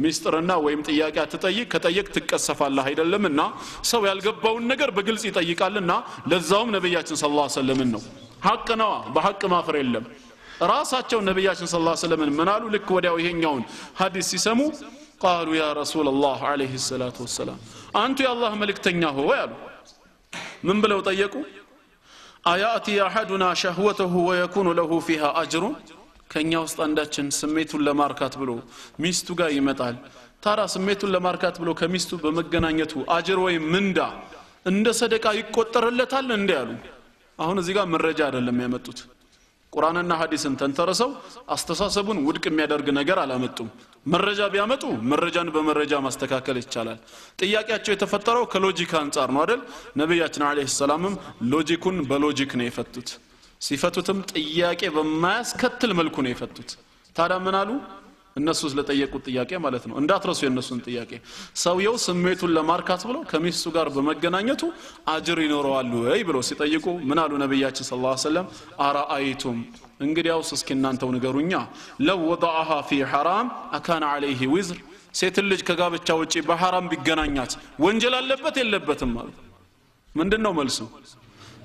ሚስጥርና ወይም ጥያቄ አትጠይቅ ከጠየቅ ትቀሰፋለህ አይደለምና ሰው ያልገባውን ነገር በግልጽ ይጠይቃልና ለዛውም ነብያችን ሰለላሁ ዐለይሂ ወሰለም ነው ሐቅ ነው በሐቅ ማፍር የለም ራሳቸው ነብያችን ሰለላሁ ዐለይሂ ወሰለም ምናሉ ልክ ወዲያው ይሄኛውን ሐዲስ ሲሰሙ قالوا يا رسول الله عليه الصلاه والسلام انت يا الله ملكتኛ ሆይ አሉ ምን ብለው ጠየቁ አያቲ احدنا شهوته ويكون له فيها اجر ከኛ ውስጥ አንዳችን ስሜቱን ለማርካት ብሎ ሚስቱ ጋር ይመጣል ታራ ስሜቱን ለማርካት ብሎ ከሚስቱ በመገናኘቱ አጅር ወይ ምንዳ እንደ ሰደቃ ይቆጠርለታል እንዴ ያሉ አሁን እዚህ ጋር መረጃ አይደለም ያመጡት ቁርአንና ሐዲስን ተንተረሰው አስተሳሰቡን ውድቅ የሚያደርግ ነገር አላመጡም መረጃ ቢያመጡ መረጃን በመረጃ ማስተካከል ይቻላል ጥያቄያቸው የተፈጠረው ከሎጂክ አንፃር ነው አይደል ነብያችን አለይሂ ሰላምም ሎጂኩን በሎጂክ ነው የፈቱት ሲፈቱትም ጥያቄ በማያስከትል መልኩ ነው የፈቱት ታዲያ ምን አሉ እነሱ ስለጠየቁት ጥያቄ ማለት ነው እንዳትረሱ የነሱን ጥያቄ ሰውየው ስሜቱን ለማርካት ብሎ ከሚስቱ ጋር በመገናኘቱ አጅር ይኖረዋል ወይ ብሎ ሲጠይቁ ምን አሉ ነብያችን ሰለላሁ ዐለይሂ ወሰለም አራአይቱም እንግዲያውስ እስኪ እናንተው ንገሩኛ ለው ወضعها في حرام اكان عليه وزر ሴት ልጅ ከጋብቻ ውጪ በሐራም ቢገናኛት ወንጀል አለበት የለበትም ማለት ምንድነው መልሱ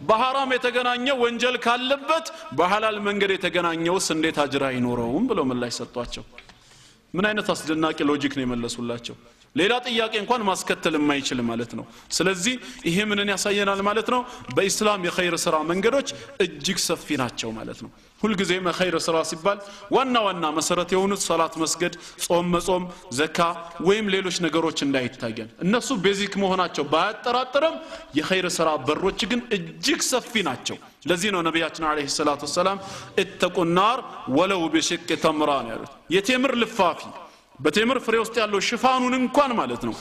በሐራም የተገናኘው ወንጀል ካለበት በሐላል መንገድ የተገናኘውስ እንዴት አጅር አይኖረውም ብሎ ምላሽ ሰጧቸው ምን አይነት አስደናቂ ሎጂክ ነው የመለሱላቸው ሌላ ጥያቄ እንኳን ማስከተል የማይችል ማለት ነው ስለዚህ ይሄ ምንን ያሳየናል ማለት ነው በእስላም የኸይር ስራ መንገዶች እጅግ ሰፊ ናቸው ማለት ነው ሁሉ ጊዜ የኸይር ስራ ሲባል ዋና መሰረት የሆኑት ሶላት መስገድ ጾም መጾም ዘካ ወይም ሌሎች ነገሮች እንዳይታየን እነሱ ቤዚክ መሆናቸው ባያጠራጥርም የኸይር ስራ በሮች ግን እጅግ ሰፊ ናቸው ለዚህ ነው ነብያችን አለይሂ ሰላቱ ሰላም እተቁን ናር ወለው በሽቅ ተምራን ያሉት የቴምር ልፋፊ በቴምር ፍሬ ውስጥ ያለው ሽፋኑን እንኳን ማለት ነው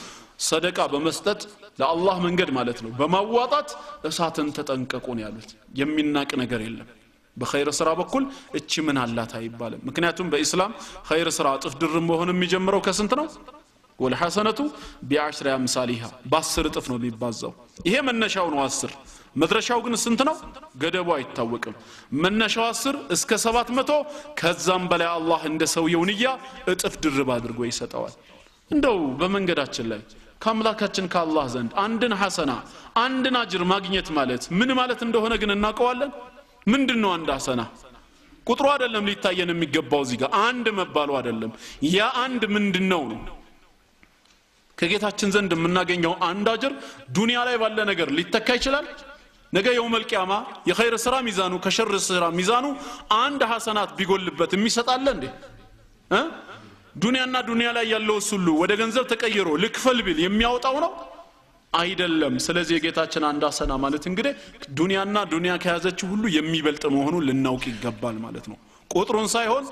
ሰደቃ በመስጠት ለአላህ መንገድ ማለት ነው በማዋጣት እሳትን ተጠንቀቁን ያሉት የሚናቅ ነገር የለም በኸይር ስራ በኩል እቺ ምን አላት አይባልም ምክንያቱም በእስላም ኸይር ስራ አጥፍ ድርም መሆን የሚጀምረው ከስንት ነው ወልሐሰነቱ ቢዐሽሪ አምሳሊሃ በ10 እጥፍ ነው የሚባዛው ይሄ መነሻው ነው 10 መድረሻው ግን ስንት ነው ገደቡ አይታወቅም መነሻው 10 እስከ 700 ከዛም በላይ አላህ እንደ ሰውየው ንያ እጥፍ ድርብ አድርጎ ይሰጣዋል እንደው በመንገዳችን ላይ ከአምላካችን ከአላህ ዘንድ አንድን ሐሰና አንድን አጅር ማግኘት ማለት ምን ማለት እንደሆነ ግን እናውቀዋለን ምንድነው አንድ ሐሰና ቁጥሩ አይደለም ሊታየን የሚገባው እዚህ ጋር አንድ መባሉ አይደለም ያ አንድ ምንድነው ነው ከጌታችን ዘንድ የምናገኘው አንድ አጅር ዱንያ ላይ ባለ ነገር ሊተካ ይችላል ነገ የውመል ቂያማ የኸይር ስራ ሚዛኑ ከሸር ስራ ሚዛኑ አንድ ሐሰናት ቢጎልበት የሚሰጣል እንዴ ዱንያ ላይ ያለው ሁሉ ወደ ገንዘብ ተቀይሮ ልክፈል ቢል የሚያወጣው ነው አይደለም ስለዚህ የጌታችን አንድ ሐሰና ማለት እንግዲህ ዱንያ ከያዘችው ሁሉ የሚበልጥ መሆኑን ልናውቅ ይገባል ማለት ነው ቁጥሩን ሳይሆን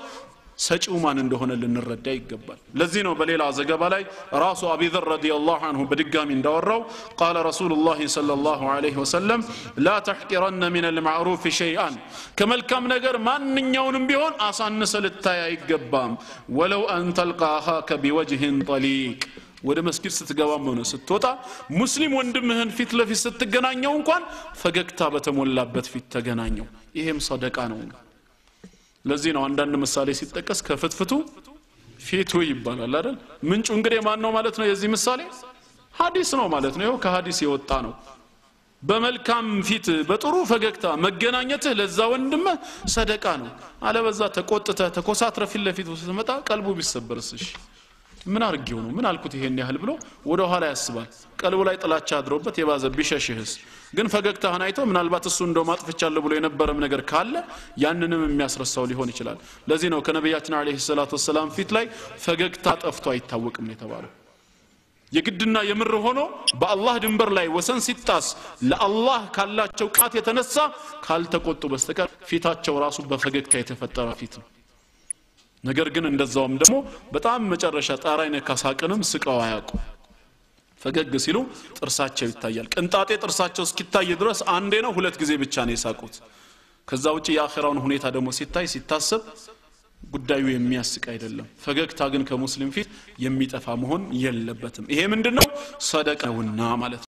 ሰጪው ማን እንደሆነ ልንረዳ ይገባል ለዚህ ነው በሌላ ዘገባ ላይ ራሱ አቢ ዘር ረዲየላሁ ዐንሁ በድጋሚ እንዳወራው قال رسول الله صلى الله عليه وسلم لا تحقرن من المعروف شيئا ከመልካም ነገር ማንኛውንም ቢሆን አሳንሰ ልታይ አይገባም ولو ان تلقى اخاك بوجه طليق ወደ መስጊድ ስትገባም ሆነ ስትወጣ ሙስሊም ወንድምህን ፊት ለፊት ስትገናኘው እንኳን ፈገግታ በተሞላበት ፊት ተገናኘው ይሄም ሰደቃ ነው ለዚህ ነው አንዳንድ ምሳሌ ሲጠቀስ ከፍትፍቱ ፊቱ ይባላል አይደል ምንጩ እንግዲህ ማን ነው ማለት ነው የዚህ ምሳሌ ሐዲስ ነው ማለት ነው ከሐዲስ የወጣ ነው በመልካም ፊት በጥሩ ፈገግታ መገናኘትህ ለዛ ወንድምህ ሰደቃ ነው አለበዛ ተቆጥተ ተኮሳትረ ፊት ለፊት ስትመጣ ቀልቡ ቢሰበርስሽ ምን አርጊው ነው ምን አልኩት ይሄን ያህል ብሎ ወደ ኋላ ያስባል ቀልቡ ላይ ጥላቻ አድሮበት የባዘ ቢሸሽህስ ግን ፈገግታህን አይቶ ምናልባት እሱ እንደው ማጥፍቻለሁ ብሎ የነበረም ነገር ካለ ያንንም የሚያስረሳው ሊሆን ይችላል ለዚህ ነው ከነብያችን አለይሂ ሰላቱ ሰላም ፊት ላይ ፈገግታ ጠፍቶ አይታወቅም የተባለው የግድና የምር ሆኖ በአላህ ድንበር ላይ ወሰን ሲጣስ ለአላህ ካላቸው ቃት የተነሳ ካልተቆጡ በስተቀር ፊታቸው ራሱ በፈገግታ የተፈጠረ ፊት ነው ነገር ግን እንደዛውም ደግሞ በጣም መጨረሻ ጣራይነ ካሳቀንም ስቀው አያውቁ ፈገግ ሲሉ ጥርሳቸው ይታያል ቅንጣጤ ጥርሳቸው እስኪታይ ድረስ አንዴ ነው ሁለት ጊዜ ብቻ ነው የሳቁት ከዛ ውጪ የአኺራውን ሁኔታ ደግሞ ሲታሰብ ጉዳዩ የሚያስቅ አይደለም ፈገግታ ግን ከሙስሊም ፊት የሚጠፋ መሆን የለበትም ይሄ ምንድነው ሰደቃውና ማለት